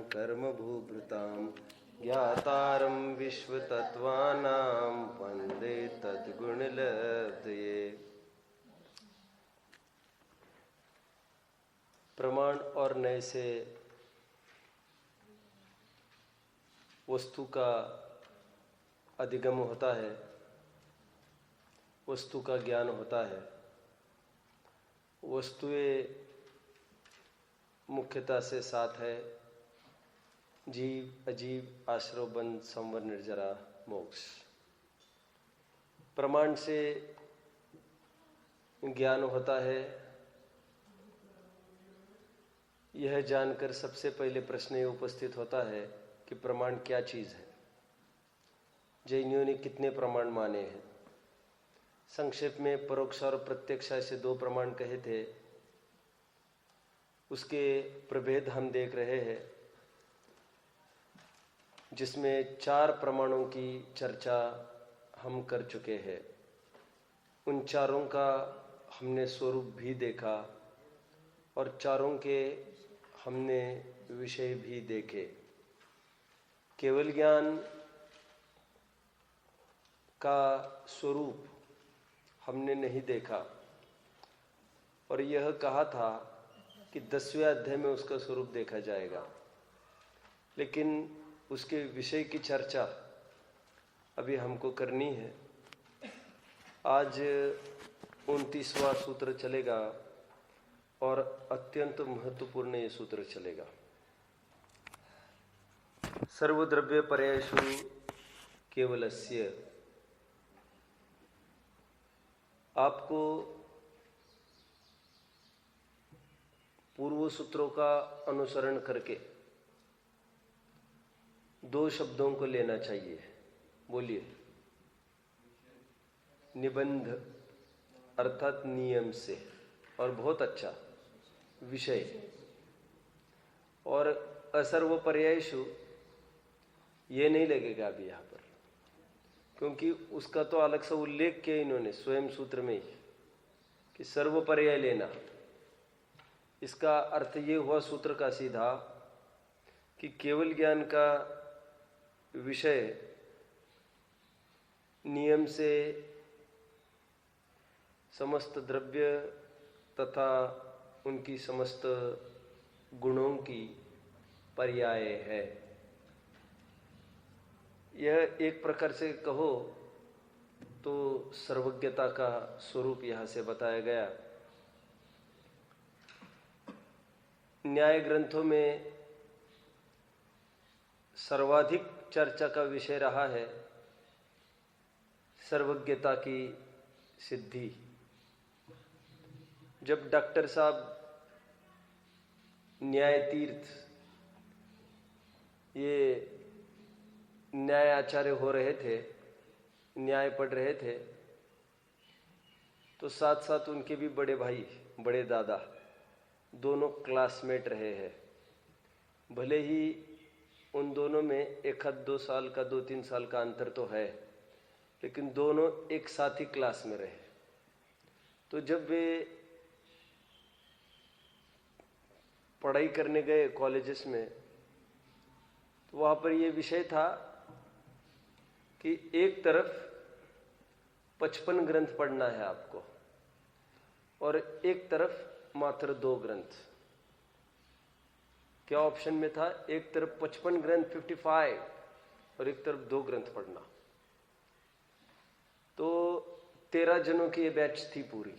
कर्म भूभृतां ज्ञातारं विश्वतत्त्वानां वन्दे तद्गुणलब्धये। प्रमाण और नए से वस्तु का अधिगम होता है, वस्तु का ज्ञान होता है। वस्तुएं मुख्यतः से सात है: जीव, अजीव, आश्रव, बंध, संवर, निर्जरा, मोक्ष। प्रमाण से ज्ञान होता है। यह जानकर सबसे पहले प्रश्न ये उपस्थित होता है कि प्रमाण क्या चीज़ है। जैनियों ने कितने प्रमाण माने हैं? संक्षेप में परोक्ष और प्रत्यक्ष ऐसे दो प्रमाण कहे थे। उसके प्रभेद हम देख रहे हैं, जिसमें 4 प्रमाणों की चर्चा हम कर चुके हैं। उन चारों का हमने स्वरूप भी देखा और चारों के हमने विषय भी देखे। केवल ज्ञान का स्वरूप हमने नहीं देखा और यह कहा था कि 10वें अध्याय में उसका स्वरूप देखा जाएगा, लेकिन उसके विषय की चर्चा अभी हमको करनी है। आज 29वां सूत्र चलेगा और अत्यंत महत्वपूर्ण ये सूत्र चलेगा। सर्वद्रव्य पर्यायषु केवलस्य। आपको पूर्व सूत्रों का अनुसरण करके 2 शब्दों को लेना चाहिए। बोलिए। निबंध अर्थात नियम से, और बहुत अच्छा विषय। और असर्वपर्यायषु ये नहीं लगेगा अभी यहाँ पर, क्योंकि उसका तो अलग से उल्लेख किया इन्होंने स्वयं सूत्र में ही कि सर्वपर्याय लेना। इसका अर्थ ये हुआ सूत्र का सीधा कि केवल ज्ञान का विषय नियम से समस्त द्रव्य तथा उनकी समस्त गुणों की पर्याय है। यह एक प्रकार से कहो तो सर्वज्ञता का स्वरूप यहाँ से बताया गया। न्याय ग्रंथों में सर्वाधिक चर्चा का विषय रहा है सर्वज्ञता की सिद्धि। जब डॉक्टर साहब न्याय तीर्थ ये न्याय आचार्य हो रहे थे, न्याय पढ़ रहे थे, तो साथ साथ उनके भी बड़े भाई, बड़े दादा दोनों क्लासमेट रहे हैं। भले ही उन दोनों में 1-2 साल का, 2-3 साल का अंतर तो है, लेकिन दोनों एक साथ ही क्लास में रहे। तो जब वे पढ़ाई करने गए कॉलेजेस में, तो वहाँ पर ये विषय था कि एक तरफ 55 ग्रंथ पढ़ना है आपको और एक तरफ मात्र 2 ग्रंथ। क्या ऑप्शन में था? एक तरफ 55 ग्रंथ 55 और एक तरफ 2 ग्रंथ पढ़ना। तो 13 जनों की ये बैच थी पूरी।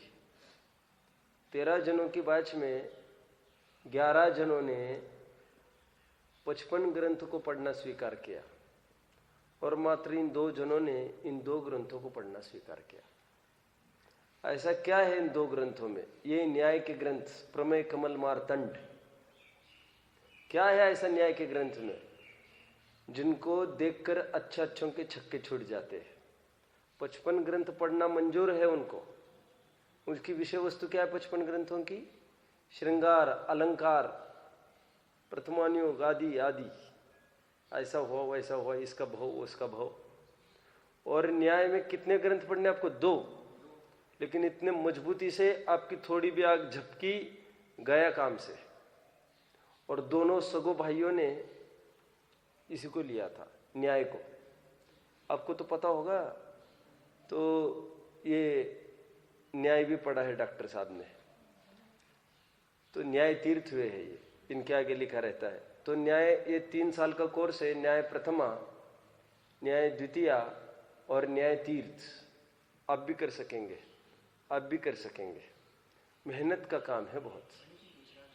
13 जनों की बैच में 11 जनों ने 55 ग्रंथ को पढ़ना स्वीकार किया और मात्र इन 2 जनों ने इन 2 ग्रंथों को पढ़ना स्वीकार किया। ऐसा क्या है इन 2 ग्रंथों में? ये न्याय के ग्रंथ प्रमेय, कमल, मार्तंड, क्या है ऐसा न्याय के ग्रंथ में जिनको देखकर अच्छों के छक्के छूट जाते हैं? 55 ग्रंथ पढ़ना मंजूर है उनको। उसकी विषय वस्तु क्या है 55 ग्रंथों की? श्रृंगार, अलंकार, प्रथमानुयोग आदि आदि। ऐसा हुआ, वैसा हुआ, इसका भाव, उसका भाव। और न्याय में कितने ग्रंथ पढ़ने आपको? 2। लेकिन इतने मजबूती से आपकी थोड़ी भी आग झपकी गया काम से। और दोनों सगो भाइयों ने इसी को लिया था, न्याय को। आपको तो पता होगा, तो ये न्याय भी पढ़ा है डॉक्टर साहब ने, तो न्याय तीर्थ हुए है, ये इनके आगे लिखा रहता है। तो न्याय ये 3 साल का कोर्स है, न्याय प्रथमा, न्याय द्वितीया और न्याय तीर्थ। आप भी कर सकेंगे, आप भी कर सकेंगे। मेहनत का काम है बहुत।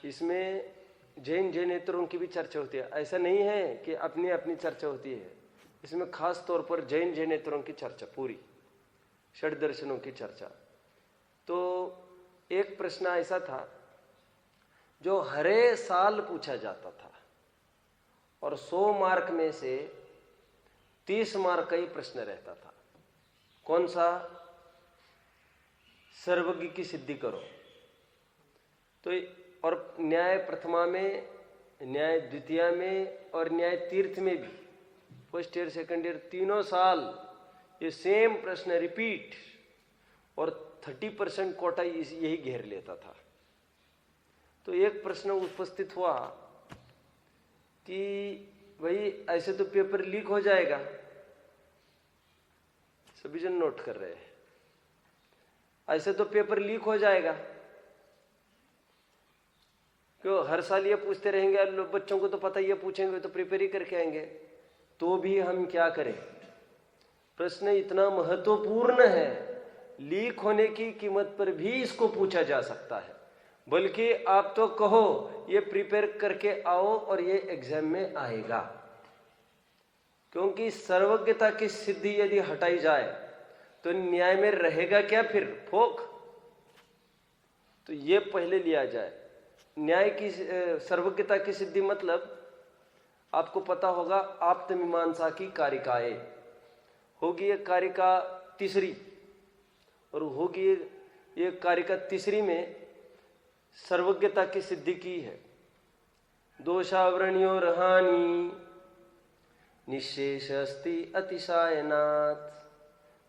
इसमें जैन जैनेतरों की भी चर्चा होती है, ऐसा नहीं है कि अपनी अपनी चर्चा होती है। इसमें खास तौर पर जैन जैनेतरों की चर्चा, पूरी षड दर्शनों की चर्चा। तो एक प्रश्न ऐसा था जो हरे साल पूछा जाता था, और 100 मार्क में से 30 मार्क का ही प्रश्न रहता था। कौन सा? सर्वज्ञ की सिद्धि करो। तो और न्याय प्रथमा में, न्याय द्वितीया में और न्याय तीर्थ में भी फर्स्ट ईयर सेकंड ईयर तीनों साल ये सेम प्रश्न रिपीट, और 30% कोटा यही घेर लेता था। तो एक प्रश्न उपस्थित हुआ कि भाई ऐसे तो पेपर लीक हो जाएगा। सभी जन नोट कर रहे हैं, ऐसे तो पेपर लीक हो जाएगा। क्यों हर साल ये पूछते रहेंगे, बच्चों को तो पता ही है, पूछेंगे तो प्रिपेयर ही करके आएंगे। तो भी हम क्या करें? प्रश्न इतना महत्वपूर्ण है, लीक होने की कीमत पर भी इसको पूछा जा सकता है। बल्कि आप तो कहो ये प्रिपेयर करके आओ और ये एग्जाम में आएगा। क्योंकि सर्वज्ञता की सिद्धि यदि हटाई जाए तो न्याय में रहेगा क्या फिर? फोक। तो ये पहले लिया जाए। न्याय की सर्वज्ञता की सिद्धि मतलब आपको पता होगा, आप्तमीमांसा की कारिकाएं होगी। ये कारिका तीसरी, और होगी ये कारिका तीसरी में सर्वज्ञता की सिद्धि की है। दोषावरणियो रहानी निशेष अस्ति अतिशायनात्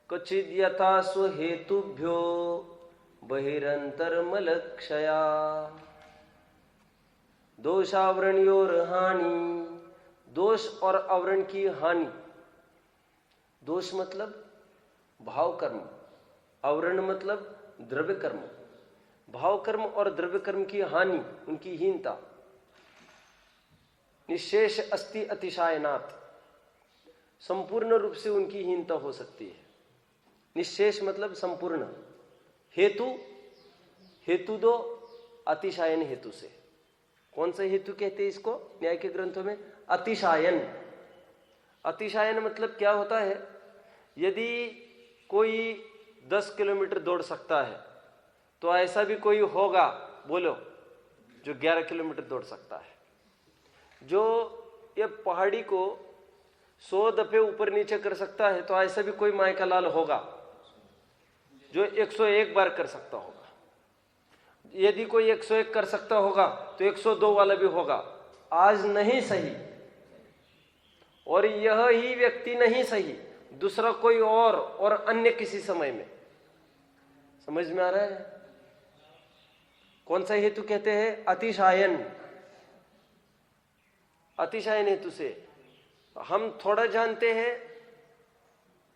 क्वचिद् यथा स्वहेतुभ्यो बहिरंतरमलक्षया। दोषावरणियो रहानी, दोष और आवरण की हानि। दोष मतलब भाव कर्म, आवरण मतलब द्रव्य कर्म। भाव कर्म और द्रव्य कर्म की हानि, उनकी हीनता। निशेष अस्ति अतिशायनात्, संपूर्ण रूप से उनकी हीनता हो सकती है। निशेष मतलब संपूर्ण। हेतु, हेतु दो अतिशायन हेतु से। कौन सा हेतु कहते हैं इसको न्याय के ग्रंथों में? अतिशायन। अतिशायन मतलब क्या होता है? यदि कोई 10 किलोमीटर दौड़ सकता है तो ऐसा भी कोई होगा, बोलो, जो 11 किलोमीटर दौड़ सकता है। जो ये पहाड़ी को 100 दफे ऊपर नीचे कर सकता है तो ऐसा भी कोई माय का लाल होगा जो 101 बार कर सकता होगा। यदि कोई 101 कर सकता होगा तो 102 वाला भी होगा। आज नहीं सही, और यह ही व्यक्ति नहीं सही, दूसरा कोई और अन्य किसी समय में। समझ में आ रहा है? कौन सा हेतु कहते हैं? अतिशायन। अतिशायन हेतु से हम थोड़ा जानते हैं।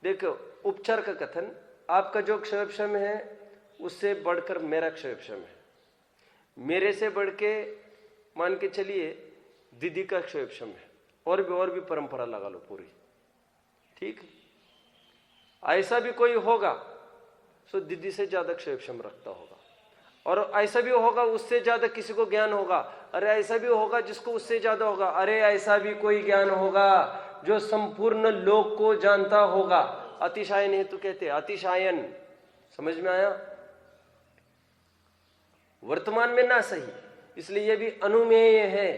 देखो, उपचार का कथन, आपका जो क्षयक्षम है उससे बढ़कर मेरा क्षयक्षम है, मेरे से बढ़ के मान के चलिए दीदी का क्षयक्षम है, और भी परंपरा लगा लो पूरी, ठीक। ऐसा भी कोई होगा तो दीदी से ज्यादा क्षयक्षम रखता होगा, और ऐसा भी होगा उससे ज्यादा किसी को ज्ञान होगा। अरे ऐसा भी होगा जिसको उससे ज्यादा होगा। अरे ऐसा भी कोई ज्ञान होगा जो संपूर्ण लोक को जानता होगा। अतिशायन हेतु कहते हैं। अतिशायन, समझ में आया? वर्तमान में ना सही, इसलिए यह भी अनुमेय है।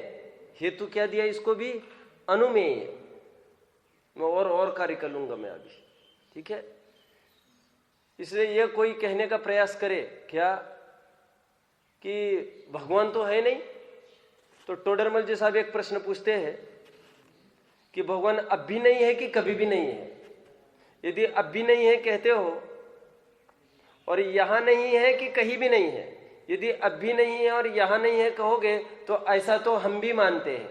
हेतु क्या दिया इसको भी? अनुमेय। मैं और कार्य कर लूंगा मैं अभी, ठीक है। इसलिए यह कोई कहने का प्रयास करे क्या कि भगवान तो है नहीं, तो टोडरमल जी साहब एक प्रश्न पूछते हैं कि भगवान अब भी नहीं है कि कभी भी नहीं है। यदि अब भी नहीं है कहते हो, और यहां नहीं है कि कहीं भी नहीं है, यदि अब भी नहीं है और यहां नहीं है कहोगे तो ऐसा तो हम भी मानते हैं,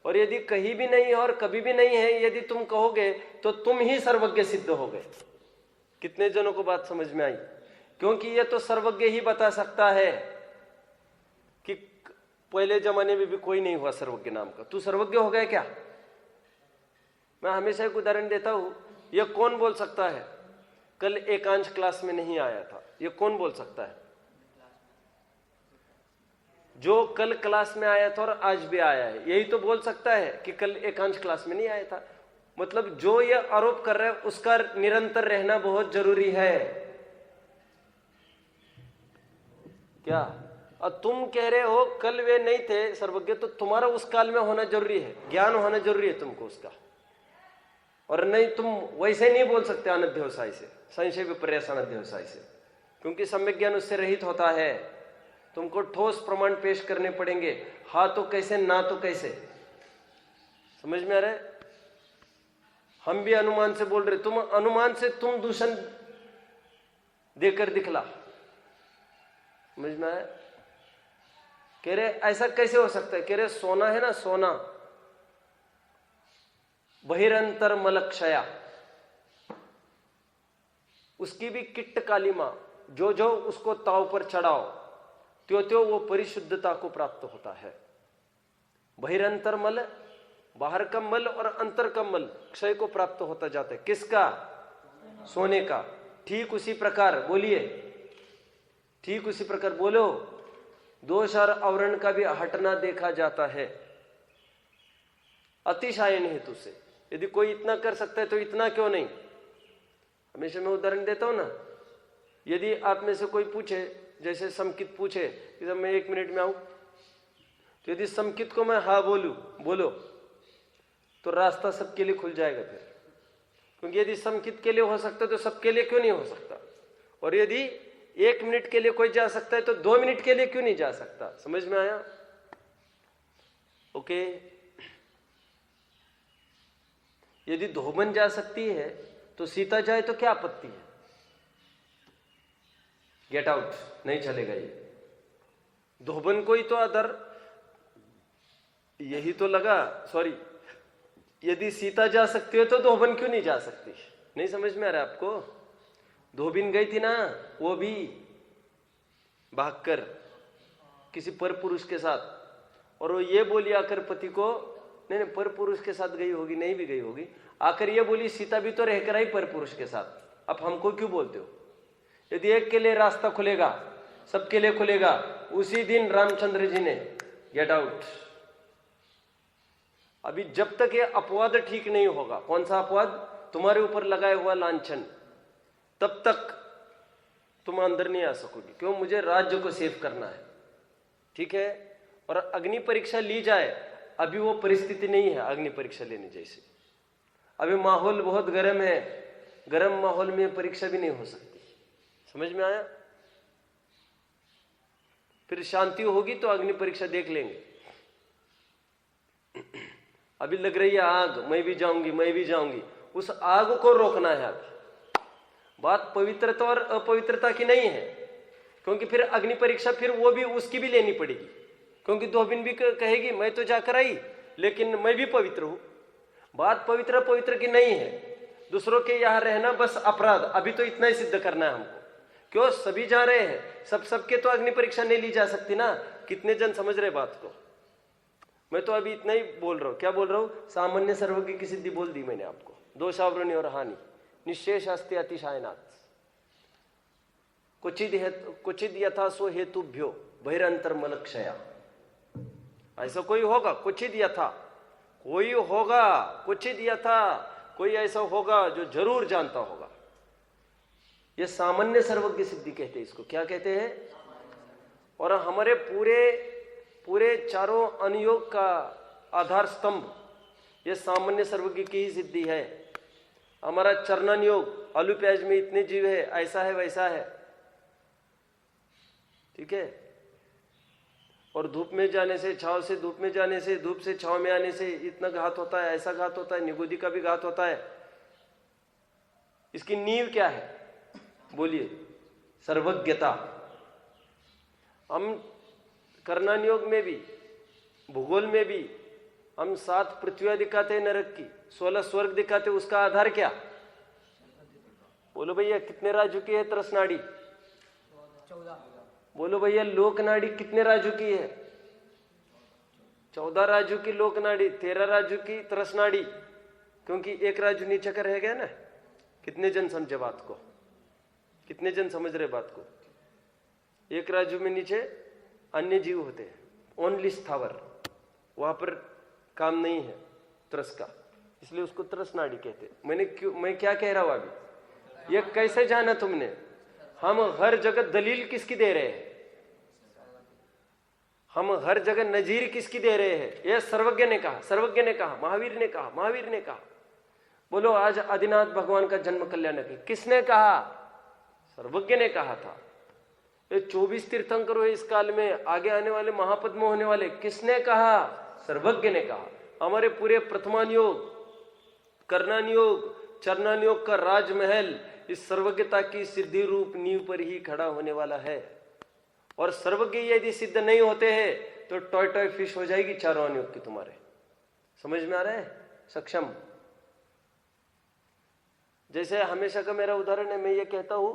और यदि कहीं भी नहीं है और कभी भी नहीं है यदि तुम कहोगे तो तुम ही सर्वज्ञ सिद्ध हो गए। कितने जनों को बात समझ में आई? क्योंकि ये तो सर्वज्ञ ही बता सकता है कि पहले जमाने में भी कोई नहीं हुआ सर्वज्ञ नाम का। तू सर्वज्ञ हो गया क्या? मैं हमेशा एक उदाहरण देता हूं, यह कौन बोल सकता है कल एकांश क्लास में नहीं आया था? यह कौन बोल सकता है? जो कल क्लास में आया था और आज भी आया है, यही तो बोल सकता है कि कल एकांश क्लास में नहीं आया था। मतलब जो ये आरोप कर रहा है उसका निरंतर रहना बहुत जरूरी है क्या? और तुम कह रहे हो कल वे नहीं थे सर्वज्ञ, तो तुम्हारा उस काल में होना जरूरी है, ज्ञान होना जरूरी है तुमको उसका। और नहीं, तुम वैसे नहीं बोल सकते अनध्यवसाय से, संशय विपर्यास अनध्यवसाय से, क्योंकि सम्यक ज्ञान उससे रहित होता है। तुमको ठोस प्रमाण पेश करने पड़ेंगे, हाँ तो कैसे, ना तो कैसे। समझ में आ रहा है? हम भी अनुमान से बोल रहे, तुम अनुमान से तुम दूषण देकर दिखला। समझ में आया? कह रहे ऐसा कैसे हो सकता है? कह रहे सोना है ना, सोना बहिरंतर मलक्षया, उसकी भी किट्ट कालिमा, जो जो उसको ताव पर चढ़ाओ त्यों त्यों वो परिशुद्धता को प्राप्त होता है। बहिरंतर मल, बाहर का मल और अंतर का मल क्षय को प्राप्त होता जाता है। किसका? सोने का। ठीक उसी प्रकार बोलिए, ठीक उसी प्रकार बोलो, दोष और आवरण का भी हटना देखा जाता है अतिशायन हेतु से। यदि कोई इतना कर सकता है तो इतना क्यों नहीं? हमेशा मैं उदाहरण देता हूं ना, यदि आप में से कोई पूछे, जैसे समकित पूछे कि जब मैं 1 मिनट में आऊं, तो यदि समकित को मैं हाँ बोलो तो रास्ता सबके लिए खुल जाएगा फिर। क्योंकि यदि समकित के लिए हो सकता है तो सबके लिए क्यों नहीं हो सकता? और यदि 1 मिनट के लिए कोई जा सकता है तो 2 मिनट के लिए क्यों नहीं जा सकता? समझ में आया? ओके। यदि धोबन जा सकती है तो सीता जाए तो क्या आपत्ति है? गेट आउट, नहीं चलेगा ये। धोबन को ही तो अदर, यही तो लगा, सॉरी, यदि सीता जा सकती है तो धोबन क्यों नहीं जा सकती? नहीं समझ में आ रहा आपको? धोबिन गई थी ना, वो भी भागकर किसी पर पुरुष के साथ, और वो ये बोली आकर पति को, नहीं पर पुरुष के साथ गई होगी, नहीं भी गई होगी, आकर ये बोली सीता भी तो रहकर आई पर पुरुष के साथ, अब हमको क्यों बोलते हो? यदि एक के लिए रास्ता खुलेगा सबके लिए खुलेगा। उसी दिन रामचंद्र जी ने गेट आउट। अभी जब तक ये अपवाद ठीक नहीं होगा, कौन सा अपवाद? तुम्हारे ऊपर लगाया हुआ लांछन, तब तक तुम अंदर नहीं आ सकोगे। क्यों? मुझे राज्य को सेव करना है, ठीक है? और अग्नि परीक्षा ली जाए, अभी वो परिस्थिति नहीं है अग्नि परीक्षा लेने जैसी। अभी माहौल बहुत गर्म है, गर्म माहौल में परीक्षा भी नहीं हो सकती। समझ में आया? फिर शांति होगी तो अग्नि परीक्षा देख लेंगे। अभी लग रही है आग, मैं भी जाऊंगी, उस आग को रोकना है। अभी बात पवित्रता और अपवित्रता की नहीं है, क्योंकि फिर अग्नि परीक्षा फिर वो भी उसकी भी लेनी पड़ेगी, क्योंकि धोबिन भी कहेगी मैं तो जाकर आई लेकिन मैं भी पवित्र हूं। बात पवित्र की नहीं है, दूसरों के यहां रहना बस अपराध। अभी तो इतना ही सिद्ध करना है हमको। क्यों? सभी जा रहे हैं, सबके तो अग्नि परीक्षा नहीं ली जा सकती ना। कितने जन समझ रहे बात को? मैं तो अभी इतना ही बोल रहा हूं। क्या बोल रहा हूं? सामान्य सर्वज्ञ की सिद्धि बोल दी मैंने आपको। दोषावरणी और हानि निश्चेष अस्ति अतिशायनात्, क्वचिद यथा सो हेतुभ्यो बहिरंतर मलक्षया। ऐसा कोई होगा, क्वचिद यथा कोई होगा, क्वचिद यथा कोई ऐसा होगा जो जरूर जानता होगा। ये सामान्य सर्वज्ञ सिद्धि कहते हैं इसको। क्या कहते हैं? और हमारे पूरे चारों अनुयोग का आधार स्तंभ ये सामान्य सर्वज्ञ की ही सिद्धि है। हमारा चरणन योग, आलू प्याज में इतने जीव है, ऐसा है वैसा है, ठीक है? और धूप में जाने से, छाव से धूप में जाने से, धूप से छाव में आने से इतना घात होता है, ऐसा घात होता है, निगुदी का भी घात होता है। इसकी नींव क्या है? बोलिए। सर्वज्ञता। हम कर्णन योग में भी, भूगोल में भी हम 7 पृथ्वियां दिखाते नरक की, 16 स्वर्ग दिखाते। उसका आधार क्या? बोलो भैया कितने राजू की है तरसनाड़ी? 14। बोलो भैया लोकनाड़ी कितने राजू की है? 14 राजू की लोकनाड़ी, 13 राजू की तरसनाड़ी, क्योंकि एक राजू नीचे का रह गया ना। कितने जन समझे बात को? कितने जन समझ रहे बात को? एक राजू में नीचे अन्य जीव होते हैं, ओनली स्थावर, वहां पर काम नहीं है तरस का, इसलिए उसको तरसनाड़ी कहते हैं। मैं क्या कह रहा हूं अभी? ये कैसे जाना तुमने? हम हर जगह दलील किसकी दे रहे हैं? हम हर जगह नजीर किसकी दे रहे हैं? यह सर्वज्ञ ने कहा, सर्वज्ञ ने कहा, महावीर ने कहा, महावीर ने कहा। बोलो आज आदिनाथ भगवान का जन्म कल्याण है, किसने कहा? सर्वज्ञ ने कहा था। ये 24 तीर्थंकर हुए इस काल में, आगे आने वाले महापद्म होने वाले, किसने कहा? सर्वज्ञ ने कहा। हमारे पूरे प्रथमान योग, कर्णन योग, चरणन योग का राजमहल इस सर्वज्ञता की सिद्धि रूप नींव पर ही खड़ा होने वाला है। और सर्वज्ञ यदि सिद्ध नहीं होते हैं तो टॉय टॉय फिश हो जाएगी चारों योग की तुम्हारे। समझ में आ रहा है? सक्षम। जैसे हमेशा का मेरा उदाहरण है, मैं ये कहता हूं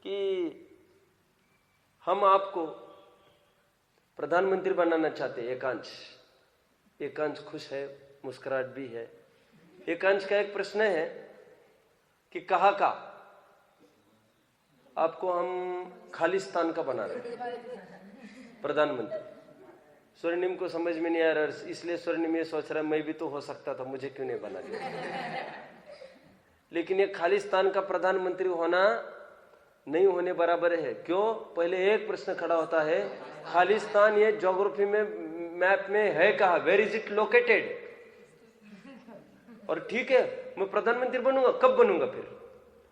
कि हम आपको प्रधानमंत्री बनाना चाहते हैं। एकांश खुश है, मुस्कुराहट भी है। एकांश का एक प्रश्न है कि कहाँ का आपको हम खालिस्तान का बना रहे प्रधानमंत्री। स्वर्णिम को समझ में नहीं आ रहा, इसलिए स्वर्णिम ये सोच रहा है मैं भी तो हो सकता था, मुझे क्यों नहीं बना दिया। लेकिन ये खालिस्तान का प्रधानमंत्री होना नहीं होने बराबर है। क्यों? पहले एक प्रश्न खड़ा होता है, खालिस्तान ये ज्योग्राफी में मैप में है कहाँ? Where is it located? और ठीक है मैं प्रधानमंत्री बनूंगा, कब बनूंगा फिर?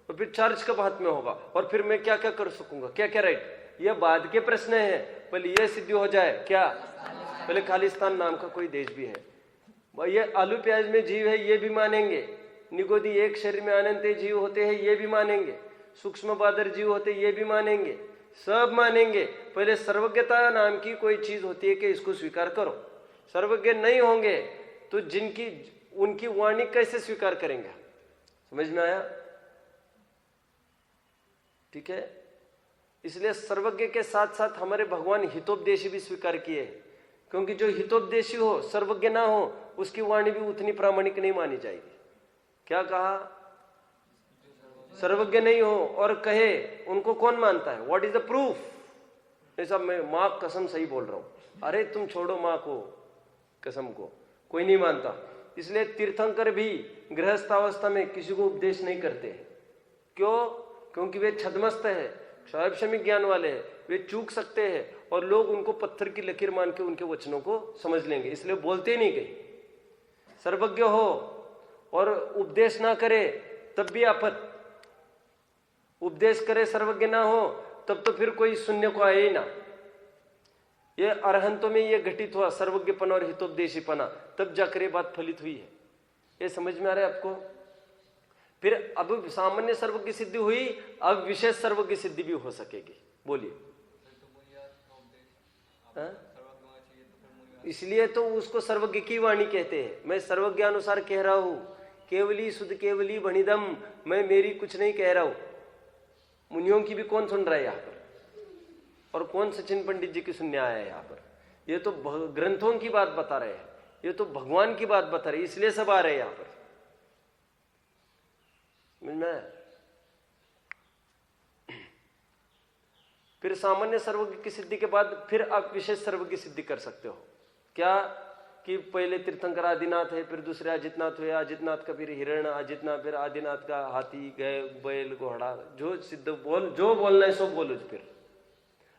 और फिर चार्ज कब हाथ में होगा? और फिर मैं क्या क्या कर सकूंगा, क्या क्या राइट? ये बाद के प्रश्न है। पहले ये सिद्धि हो जाए क्या? पहले खालिस्तान नाम का कोई देश भी है। ये आलू प्याज में जीव है ये भी मानेंगे, निगोदी एक शरीर में अनंत जीव होते हैं ये भी मानेंगे, सूक्ष्म बादर जीव होते ये भी मानेंगे, सब मानेंगे। पहले सर्वज्ञता नाम की कोई चीज होती है कि इसको स्वीकार करो। सर्वज्ञ नहीं होंगे तो उनकी वाणी कैसे स्वीकार करेंगे? समझ में आया? ठीक है। इसलिए सर्वज्ञ के साथ साथ हमारे भगवान हितोपदेशी भी स्वीकार किए हैं, क्योंकि जो हितोपदेशी हो, सर्वज्ञ ना हो, उसकी वाणी भी उतनी प्रामाणिक नहीं मानी जाएगी। क्या कहा? सर्वज्ञ नहीं हो और कहे, उनको कौन मानता है? What is the proof? ऐसा मैं मां कसम सही बोल रहा हूं। अरे तुम छोड़ो मां को, कसम को कोई नहीं मानता। इसलिए तीर्थंकर भी गृहस्थावस्था में किसी को उपदेश नहीं करते। क्यों? क्योंकि वे छद्मस्त है, क्षयक्षमिक ज्ञान वाले हैं, वे चूक सकते हैं और लोग उनको पत्थर की लकीर मान के उनके वचनों को समझ लेंगे, इसलिए बोलते नहीं कहीं। सर्वज्ञ हो और उपदेश ना करे तब भी आफत, उपदेश करे सर्वज्ञ ना हो तब तो फिर कोई सुनने को आए ही ना। ये अरहंतों में ये घटित हुआ सर्वज्ञपन और हितोपदेशीपना, तब जाकर ये बात फलित हुई है। ये समझ में आ रहा है आपको? फिर अब सामान्य सर्वज्ञ सिद्धि हुई, अब विशेष सर्वज्ञ सिद्धि भी हो सकेगी। बोलिए। इसलिए तो उसको सर्वज्ञ की वाणी कहते हैं। मैं सर्वज्ञ अनुसार कह रहा हूं, केवली शुद्ध केवली भणिदम, मैं मेरी कुछ नहीं कह रहा हूं। मुनियों की भी कौन सुन रहा है यहाँ पर? और कौन सचिन पंडित जी की सुनने आया है यहाँ पर? ये तो ग्रंथों की बात बता रहे हैं, ये तो भगवान की बात बता रहे, इसलिए सब आ रहे हैं यहाँ पर। फिर सामान्य सर्वज्ञ की सिद्धि के बाद फिर आप विशेष सर्वज्ञ सिद्धि कर सकते हो। क्या? कि पहले तीर्थंकर आदिनाथ है, फिर दूसरे अजितनाथ हुए, अजितनाथ का फिर हिरण, अजितनाथ फिर आदिनाथ का हाथी, गए, बैल, घोड़ा, जो सिद्ध बोल, जो बोलना है सो बोलो।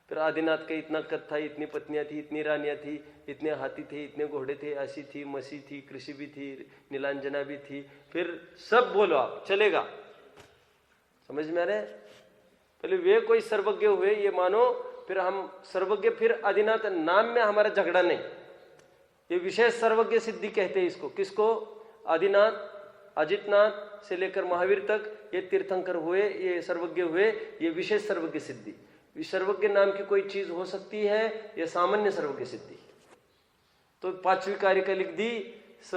फिर आदिनाथ का इतना कद था, इतनी पत्नियां थी, इतनी रानियां थी, इतने हाथी थे, इतने घोड़े थे, ऐसी थी, मसी थी, कृषि भी थी, नीलांजना भी थी, फिर सब बोलो आप, चलेगा। समझ में आ रहे? पहले वे कोई सर्वज्ञ हुए ये मानो, फिर हम सर्वज्ञ, फिर आदिनाथ नाम में हमारा झगड़ा नहीं। ये विशेष सर्वज्ञ सिद्धि कहते हैं इसको। किसको? आदिनाथ, अजितनाथ से लेकर महावीर तक ये तीर्थंकर हुए, ये सर्वज्ञ हुए, ये विशेष सर्वज्ञ सिद्धि। सर्वज्ञ नाम की कोई चीज हो सकती है या सामान्य सर्वज्ञ सिद्धि? तो पांचवी कारिका लिख दी, स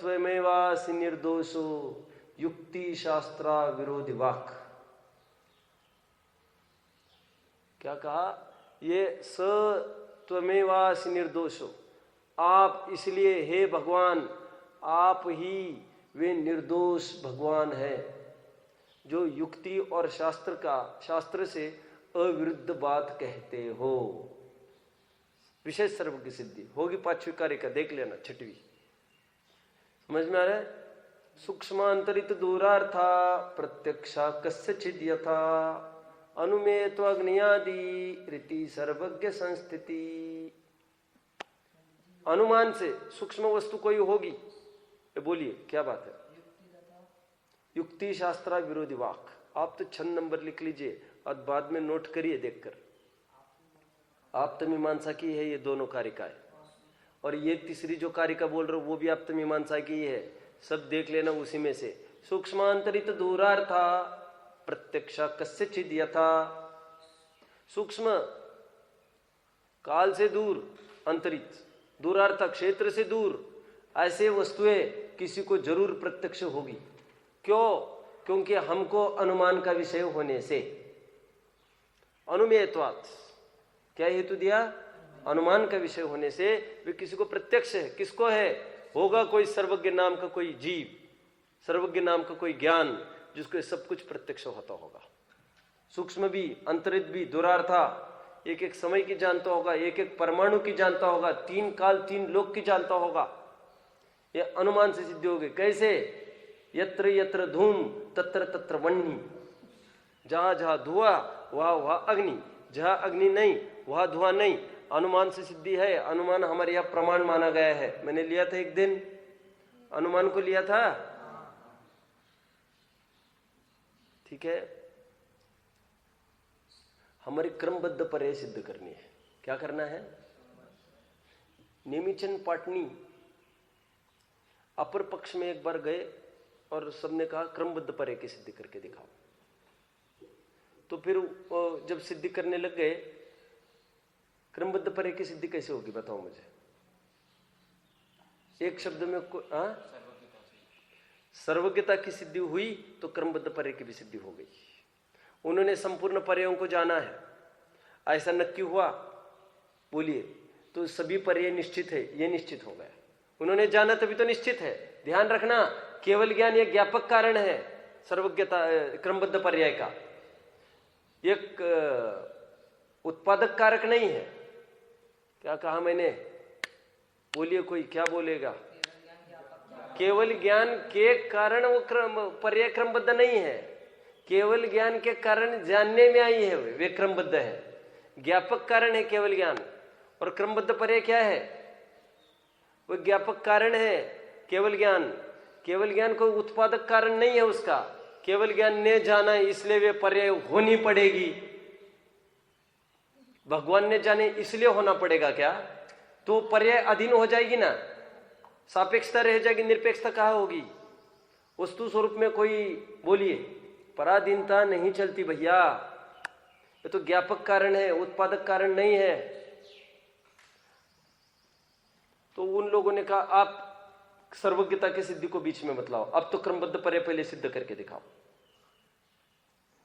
त्वमेवासि निर्दोषो युक्ति शास्त्रा विरोधी वाक। क्या कहा? ये स त्वमेवासि निर्दोषो, आप इसलिए हे भगवान, आप ही वे निर्दोष भगवान है जो युक्ति और शास्त्र से अविरुद्ध बात कहते हो। विशेष सर्वज्ञ सिद्धि होगी पांचवी कारिका, देख लेना, छठवीं। समझ में आ रहा है? सूक्ष्मांतरित दूरार्था प्रत्यक्षा कस्यचिद यथा अनुमेत्वाग्नियादि रीति सर्वज्ञ संस्थिति। अनुमान से सूक्ष्म वस्तु कोई होगी, बोलिए क्या बात है? युक्ति शास्त्रा विरोधी वाक। आप तो 6 नंबर लिख लीजिए और बाद में नोट करिए देखकर। आप तो मीमांसा की है ये दोनों कारिकाएं, और ये तीसरी जो कारिका बोल रहे हो वो भी आप तो मीमांसा की है। सब देख लेना उसी में से। सूक्ष्मांतरित दूरार्था प्रत्यक्षा कस्यचिद यथा। सूक्ष्म काल से दूर, अंतरित दूरार्था क्षेत्र से दूर, ऐसे वस्तुएं किसी को जरूर प्रत्यक्ष होगी। क्यों? क्योंकि हमको अनुमान का विषय होने से। अनुमेयत्वात्, क्या हेतु दिया? अनुमान का विषय होने से वे किसी को प्रत्यक्ष है। किसको है? होगा कोई सर्वज्ञ नाम का कोई जीव, सर्वज्ञ नाम का कोई ज्ञान, जिसको सब कुछ प्रत्यक्ष होता होगा। सूक्ष्म भी, अंतरित भी, दूरार्था, एक एक समय की जानता होगा, एक एक परमाणु की जानता होगा, 3 काल 3 लोक की जानता होगा। ये अनुमान से सिद्धि होगी। कैसे? यत्र यत्र धूम तत्र तत्र वह्नि। जहां जहां धुआं वहां वहां अग्नि, जहां अग्नि नहीं वहां धुआं नहीं। अनुमान से सिद्धि है। अनुमान हमारे यहां प्रमाण माना गया है। मैंने लिया था एक दिन, अनुमान को लिया था, ठीक है। हमारी क्रमबद्ध पर्याय सिद्ध करनी है। क्या करना है? नेमिचंद पाटनी अपर पक्ष में एक बार गए और सबने कहा क्रमबद्ध पर्याय की सिद्धि करके दिखाओ। तो फिर जब सिद्धि करने लग गए, क्रमबद्ध पर्याय की सिद्धि कैसे होगी बताओ मुझे। एक शब्द में सर्वज्ञता की सिद्धि हुई तो क्रमबद्ध पर्याय की भी सिद्धि हो गई। उन्होंने संपूर्ण पर्यायों को जाना है, ऐसा नक्की हुआ, बोलिए, तो सभी पर्याय निश्चित है, ये निश्चित हो गया। उन्होंने जाना तभी तो निश्चित है। ध्यान रखना, केवल ज्ञान एक ज्ञापक कारण है सर्वज्ञता क्रमबद्ध पर्याय का, एक उत्पादक कारक नहीं है। क्या कहा मैंने? बोलिए, कोई क्या बोलेगा? केवल ज्ञान के कारण वो पर्याय क्रमबद्ध नहीं है। केवल ज्ञान के कारण जानने में आई है वे क्रमबद्ध है। ज्ञापक कारण है केवल ज्ञान, और क्रमबद्ध पर्याय क्या है? वो ज्ञापक कारण है केवल ज्ञान। केवल ज्ञान कोई उत्पादक कारण नहीं है उसका। केवल ज्ञान ने जाना इसलिए वे पर्याय होनी पड़ेगी। भगवान ने जाने इसलिए होना पड़ेगा क्या? तो पर्याय अधीन हो जाएगी ना, सापेक्षता रह जाएगी, निरपेक्षता कहाँ होगी? वस्तु स्वरूप में कोई, बोलिए, पराधीनता नहीं चलती भैया। ये तो ज्ञापक कारण है, उत्पादक कारण नहीं है। तो उन लोगों ने कहा आप सर्वज्ञता की सिद्धि को बीच में बतलाओ, अब तो क्रमबद्ध पर्याय पहले सिद्ध करके दिखाओ।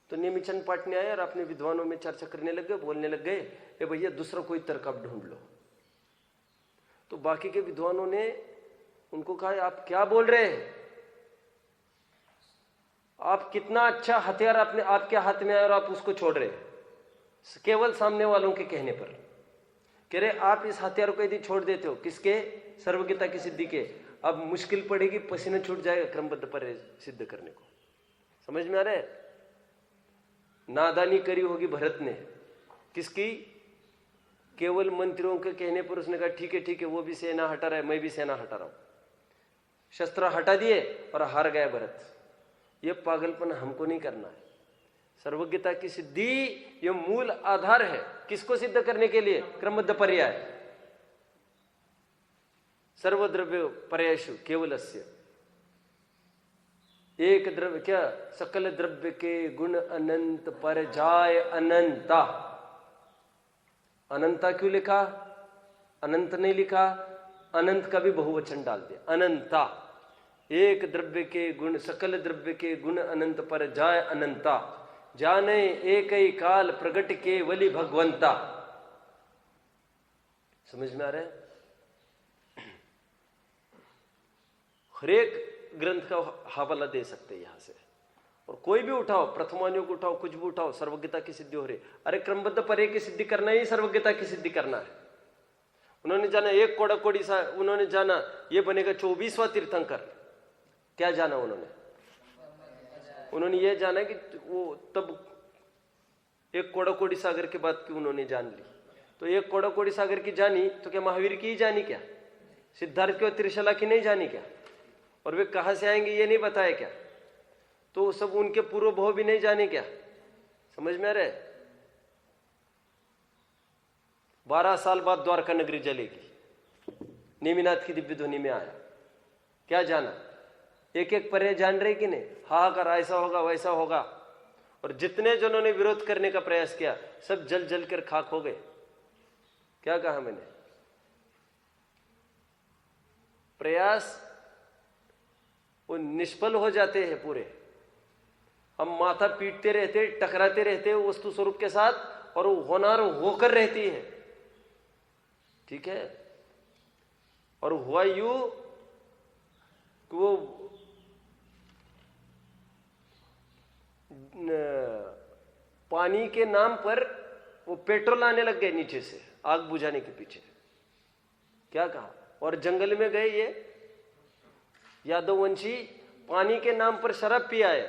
तो नेमिचंद पाटनी आए और अपने विद्वानों में चर्चा करने लग गए, बोलने लग गए, ए भैया दूसरा कोई तर्क आप ढूंढ लो। तो बाकी के विद्वानों ने उनको कहा आप क्या बोल रहे हैं? आप कितना अच्छा हथियार अपने आपके हाथ में आया और आप उसको छोड़ रहे हैं केवल सामने वालों के कहने पर। कह रहे आप इस हथियार को यदि छोड़ देते हो, किसके? सर्वज्ञता की सिद्धि के, अब मुश्किल पड़ेगी, पसीना छूट जाएगा क्रमबद्ध पर्याय सिद्ध करने को। समझ में आ रहा है? नादानी करी होगी भरत ने। किसकी? केवल मंत्रियों के कहने पर उसने कहा ठीक है वो भी सेना हटा रहा है, मैं भी सेना हटा रहा हूं। शस्त्र हटा दिए और हार गया भरत। ये पागलपन हमको नहीं करना है। सर्वज्ञता की सिद्धि ये मूल आधार है। किसको सिद्ध करने के लिए? क्रमबद्ध पर्याय। सर्वद्रव्य पर्यायषु केवलस्य एक द्रव्य, क्या सकल द्रव्य के गुण अनंत पर जाय अनंता। अनंता क्यों लिखा? अनंत नहीं लिखा, अनंत का भी बहुवचन डाल दिया, अनंता। एक द्रव्य के गुण सकल द्रव्य के गुण अनंत पर जाय अनंता, जाने एक ही काल प्रगट के वली भगवंता। समझ में आ रहा है? हर एक ग्रंथ का हवाला दे सकते हैं यहां से, और कोई भी उठाओ, प्रथमान्यों को उठाओ, कुछ भी उठाओ, सर्वज्ञता की सिद्धि हो रही। अरे क्रमबद्ध परे की सिद्धि करना ही सर्वज्ञता की सिद्धि करना है। उन्होंने जाना एक कोड़ा कोड़ी सा, उन्होंने जाना ये बनेगा 24वां तीर्थंकर। क्या जाना उन्होंने? उन्होंने ये जाना कि वो तब एक कोड़ा कोड़ी सागर के बाद की उन्होंने जान ली। तो एक कोड़ा कोड़ी सागर की जानी तो क्या महावीर की ही जानी क्या? सिद्धार्थ की और त्रिशला की नहीं जानी क्या? और वे कहां से आएंगे ये नहीं बताया क्या? तो सब उनके पूर्व भाव भी नहीं जाने क्या? समझ में आ रहा है? 12 साल बाद द्वारका नगरी जलेगी, नेमिनाथ की दिव्य ध्वनि में आया। क्या जाना? एक एक परे जान रहे कि नहीं? हाहाकार, ऐसा होगा वैसा होगा। और जितने जनों ने विरोध करने का प्रयास किया सब जल जल कर खाक हो गए। क्या कहा मैंने? प्रयास वो निष्फल हो जाते हैं पूरे। हम माथा पीटते रहते, टकराते रहते हैं वस्तु स्वरूप के साथ, और वो होनार होकर रहती है। ठीक है? और हुआ यू कि वो पानी के नाम पर वो पेट्रोल आने लग गए नीचे से, आग बुझाने के पीछे। क्या कहा? और जंगल में गए ये यादववंशी, पानी के नाम पर शराब पिया है,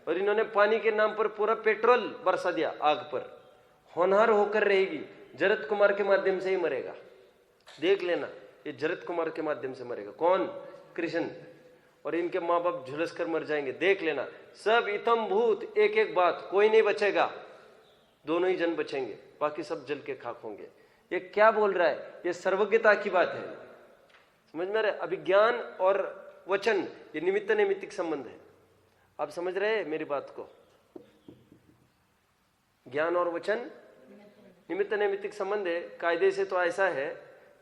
और इन्होंने पानी के नाम पर पूरा पेट्रोल बरसा दिया आग पर। होनहार होकर रहेगी, जरत कुमार के माध्यम से ही मरेगा। देख लेना, ये जरत कुमार के माध्यम से मरेगा। कौन? कृष्ण। और इनके माँ बाप झुलस कर मर जाएंगे। देख लेना, सब इतम भूत, एक एक बात, कोई नहीं बचेगा। दोनों ही जन बचेंगे, बाकी सब जल के खाक होंगे। ये क्या बोल रहा है? ये सर्वज्ञता की बात है। समझ में आ रहा है? अभिज्ञान और वचन ये निमित्त नैमित्तिक संबंध है। आप समझ रहे हैं मेरी बात को? ज्ञान और वचन निमित्त नैमित्तिक संबंध है। कायदे से तो ऐसा है,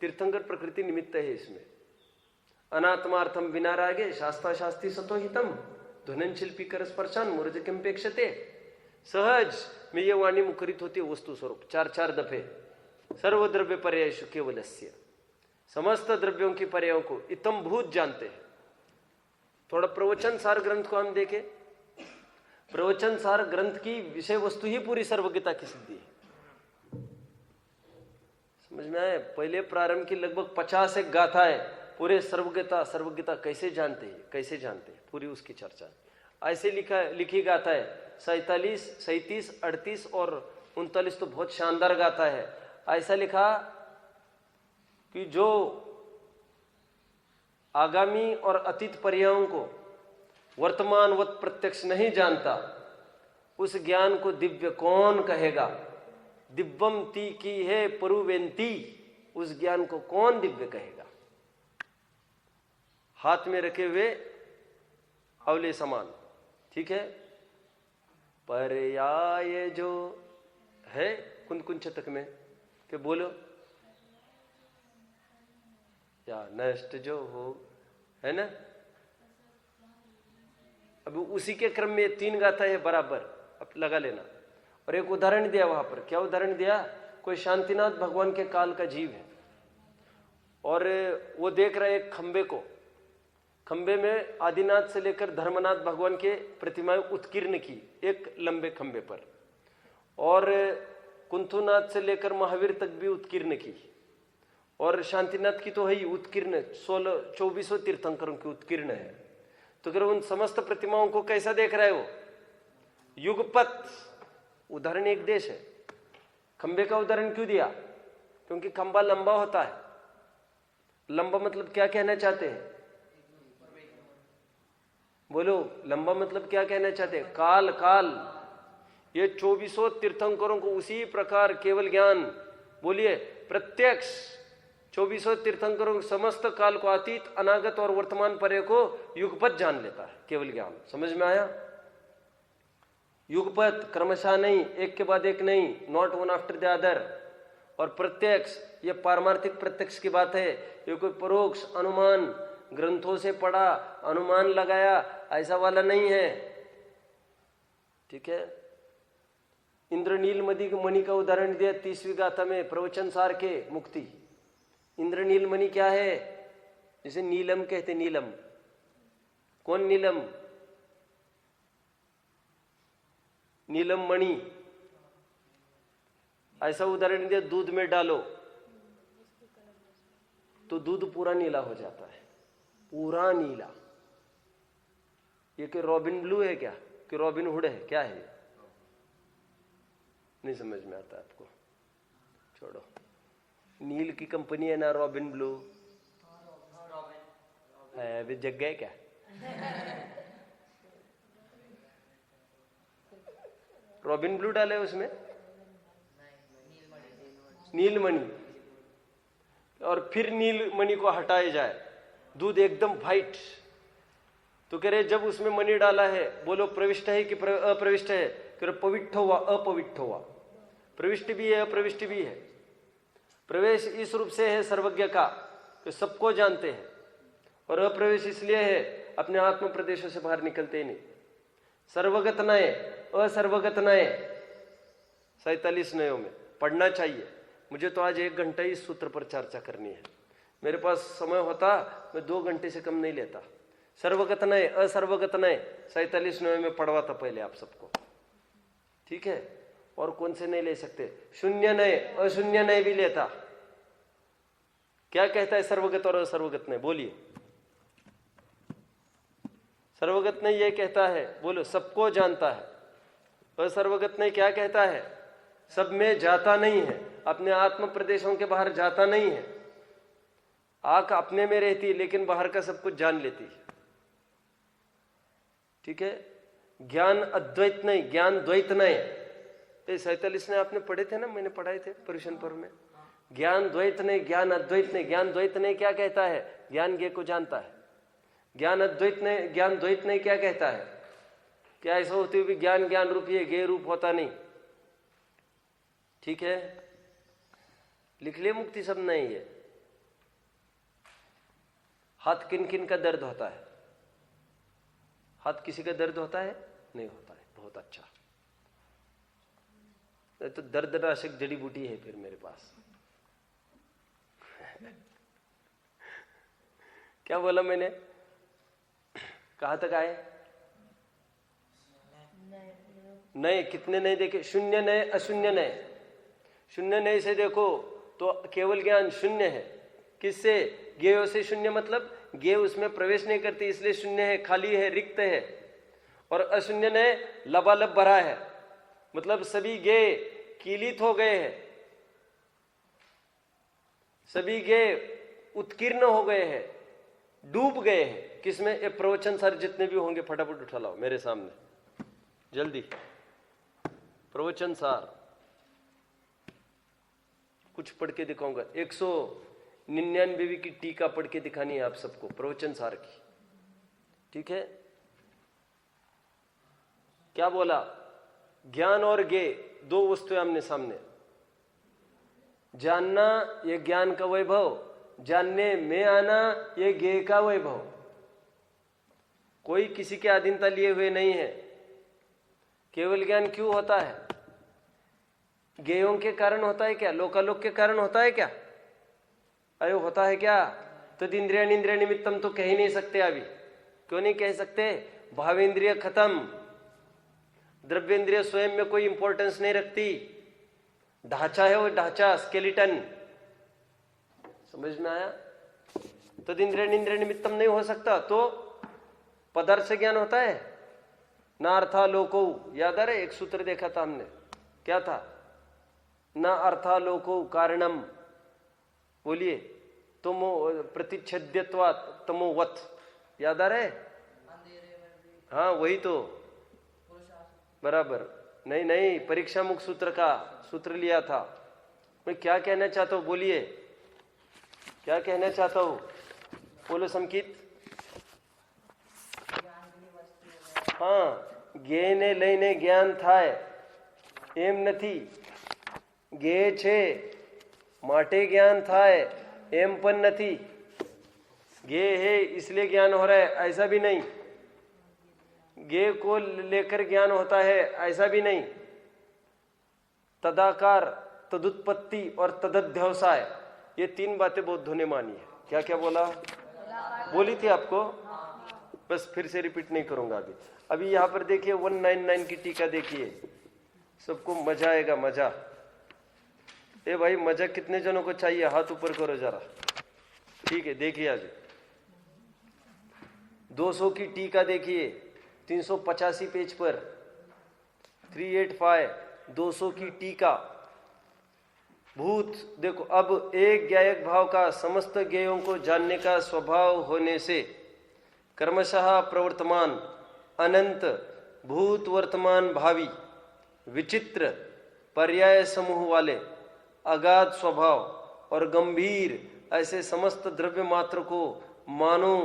तीर्थंकर प्रकृति निमित्त है इसमें। अनात्मार्थम विना रागे शास्त्रा शास्त्री सतो हितम ध्वनिन शिल्पी कर स्पर्शान मूर्ज किंपेक्षते। सहज में ये वाणी मुखरित होती है वस्तु स्वरूप, 4-4 दफे। सर्वद्रव्य पर्यायशु केवलस्य, समस्त द्रव्यों की पर्यायों को इतम भूत जानते हैं। थोड़ा प्रवचन सार ग्रंथ को हम देखें। प्रवचन सार ग्रंथ की विषय वस्तु ही पूरी सर्वज्ञता की सिद्धि है। समझ में आए? पहले प्रारंभ की लगभग 50 एक गाथा है, पूरे सर्वज्ञता सर्वज्ञता कैसे जानते हैं, कैसे जानते हैं, पूरी उसकी चर्चा। ऐसे लिखी गाथा है 47, 37, 38 और 39 तो बहुत शानदार गाथा है। ऐसा लिखा कि जो आगामी और अतीत पर्यायों को वर्तमानवत प्रत्यक्ष नहीं जानता, उस ज्ञान को दिव्य कौन कहेगा? दिव्यम ती की है परुवेंती, उस ज्ञान को कौन दिव्य कहेगा? हाथ में रखे हुए अवले समान। ठीक है? पर्याय जो है कुन शतक में के बोलो, या नष्ट जो हो, है ना? अब उसी के क्रम में 3 गाथा है बराबर, अब लगा लेना। और एक उदाहरण दिया वहां पर। क्या उदाहरण दिया? कोई शांतिनाथ भगवान के काल का जीव है, और वो देख रहा है एक खंबे को। खंबे में आदिनाथ से लेकर धर्मनाथ भगवान के प्रतिमाएं उत्कीर्ण की एक लंबे खंबे पर, और कुंथुनाथ से लेकर महावीर तक भी उत्कीर्ण की, और शांतिनाथ की तो है ही उत्कीर्ण, 24 तीर्थंकरों की उत्कीर्ण है। तो अगर उन समस्त प्रतिमाओं को कैसा देख रहा है वो? युगपत। उदाहरण एक देश है। खंबे का उदाहरण क्यों दिया? क्योंकि खंबा लंबा होता है। लंबा मतलब क्या कहना चाहते हैं? बोलो, लंबा मतलब क्या कहना चाहते हैं? काल। काल। ये 24 तीर्थंकरों को उसी प्रकार केवल ज्ञान, बोलिए प्रत्यक्ष, 24 तीर्थंकरों समस्त काल को, अतीत अनागत और वर्तमान पर्याय को युगपत जान लेता है केवल ज्ञान। समझ में आया? युगपत, क्रमशः नहीं, एक के बाद एक नहीं, not one after the other. और प्रत्यक्ष, ये पारमार्थिक प्रत्यक्ष की बात है। ये कोई परोक्ष अनुमान ग्रंथों से पढ़ा अनुमान लगाया ऐसा वाला नहीं है। ठीक है। इंद्रनील मणि का उदाहरण दिया 30वीं गाथा में प्रवचन सार के मुक्ति। इंद्रनील मणि क्या है? जिसे नीलम कहते, नीलम। कौन नीलम? नीलम मणि। ऐसा उदाहरण दिया दूध में डालो तो दूध पूरा नीला हो जाता है, पूरा नीला। ये कि रॉबिन ब्लू है क्या कि रॉबिन हुड है? क्या है? नहीं समझ में आता आपको, छोड़ो। नील की कंपनी है ना रॉबिन ब्लू। अभी जग गए क्या? रॉबिन ब्लू डाले उसमें, नीलमणि, और फिर नीलमणि को हटाया जाए, दूध एकदम व्हाइट। तो कह रहे जब उसमें मणि डाला है, बोलो प्रविष्ट है कि अप्रविष्ट है? कह रहे पविष्ट हुआ, अपविष्ट हुआ। प्रविष्ट भी है, अप्रविष्ट भी है। प्रवेश इस रूप से है सर्वज्ञ का कि सबको जानते हैं, और अप्रवेश इसलिए है अपने आत्म प्रदेशों से बाहर निकलते ही नहीं। सर्वगत नए, असर्वगत नए 47 नयों में पढ़ना चाहिए। मुझे तो आज 1 घंटा इस सूत्र पर चर्चा करनी है। मेरे पास समय होता मैं 2 घंटे से कम नहीं लेता। सर्वगत नए, असर्वगत नए 47 नयों में पढ़वाता पहले आप सबको। ठीक है। और कौन से नहीं ले सकते? शून्य नए, अशून्य नए भी लेता। क्या कहता है सर्वगत और असर्वगत नए? बोलिए। सर्वगत नए ये कहता है, बोलो, सबको जानता है। असर्वगत नए क्या कहता है? सब में जाता नहीं है, अपने आत्म प्रदेशों के बाहर जाता नहीं है। आंख अपने में रहती है लेकिन बाहर का सब कुछ जान लेती है। ठीक है। ज्ञान अद्वैत नहीं, ज्ञान द्वैत नहीं। तो 47 ने आपने पढ़े थे ना, मैंने पढ़ाए थे पर्युषण पर्व में। ज्ञान द्वैत नहीं, ज्ञान अद्वैत नहीं। ज्ञान द्वैत नहीं क्या कहता है? ज्ञान ज्ञ को जानता है। ज्ञान अद्वैत नहीं, ज्ञान द्वैत नहीं क्या कहता है? क्या ऐसा होते हुए भी ज्ञान ज्ञान रूप है, ज्ञेय रूप होता नहीं। ठीक है। लिख लिए मुक्ति सब नहीं है। हाथ किन किन का दर्द होता है? हाथ किसी का दर्द होता है? नहीं होता है। बहुत अच्छा। तो दर्दनाशक जड़ी बूटी है फिर मेरे पास। क्या बोला मैंने? कहां तक आए? नए कितने नए देखे? शून्य नए, अशून्य नए। शून्य नए से देखो तो केवल ज्ञान शून्य है। किससे? ज्ञेयों से शून्य, मतलब ज्ञेय उसमें प्रवेश नहीं करती इसलिए शून्य है, खाली है, रिक्त है। और अशून्य नए लबालब भरा है, मतलब सभी ज्ञेय कीलित हो गए हैं, सभी ज्ञेय उत्कीर्ण हो गए हैं, डूब गए हैं। किसमें? ये प्रवचन सारे जितने भी होंगे फटाफट उठा लाओ मेरे सामने जल्दी। प्रवचन सार कुछ पढ़ के दिखाऊंगा। 199 की टीका पढ़ के दिखानी है आप सबको प्रवचन सार की। ठीक है। क्या बोला? ज्ञान और ज्ञेय दो वस्तुएं आमने सामने। जानना ये ज्ञान का वैभव, जानने में आना ये ज्ञेय का वैभव। कोई किसी के अधीनता लिए हुए नहीं है। केवल ज्ञान क्यों होता है? ज्ञेयों के कारण होता है क्या? लोकालोक के कारण होता है क्या? अरे होता है क्या? तद इंद्रिया इंद्रिय निमित्तम तो कह ही नहीं सकते अभी। क्यों नहीं कह सकते? भावेंद्रिय खत्म, द्रव्येंद्रिय स्वयं में कोई इंपॉर्टेंस नहीं रखती। ढांचा है वो, ढांचा, स्केलेटन। समझ में आया? तद इंद्रिय इंद्रिय निमित्तम नहीं हो सकता तो पदार्थ से ज्ञान होता है ना। अर्थालोको, याद आ रहा है? एक सूत्र देखा था हमने, क्या था? न अर्थालोको कारणम, बोलिए, तमो प्रतिच्छेद्यत्वात् तमोवत्, याद आ रहा है? हाँ वही तो, बराबर। नहीं नहीं, परीक्षा मुख सूत्र का सूत्र लिया था। मैं क्या कहना चाहता हूं? बोलिए, क्या कहना चाहता हूं? बोलो संकित। हाँ, ज्ञेयने लઈને જ્ઞાન થાય એમ નથી। જ્ઞેય છે માટે જ્ઞાન થાય એમ પણ નથી. गे है इसलिए ज्ञान हो रहा है ऐसा भी नहीं. गे को लेकर ज्ञान होता है ऐसा भी नहीं. तदाकार, तदुत्पत्ति और तदध्यवसाय, ये 3 बातें बौद्धों ने मानी है. क्या क्या बोला? बोली थी आपको, बस फिर से रिपीट नहीं करूंगा. अभी यहाँ पर देखिए 199 की टीका देखिए, सबको मजा आएगा. मजा ए भाई, मजा कितने जनों को चाहिए? हाथ ऊपर करो जरा. ठीक है, देखिए आज 200 की टीका देखिए, 385 पेज पर 385 200 की टीका. भूत देखो, अब एक ज्ञायक भाव का समस्त ज्ञेयों को जानने का स्वभाव होने से कर्मशः प्रवर्तमान अनंत भूत वर्तमान भावी विचित्र पर्याय समूह वाले अगाध स्वभाव और गंभीर ऐसे समस्त द्रव्य मात्र को मानो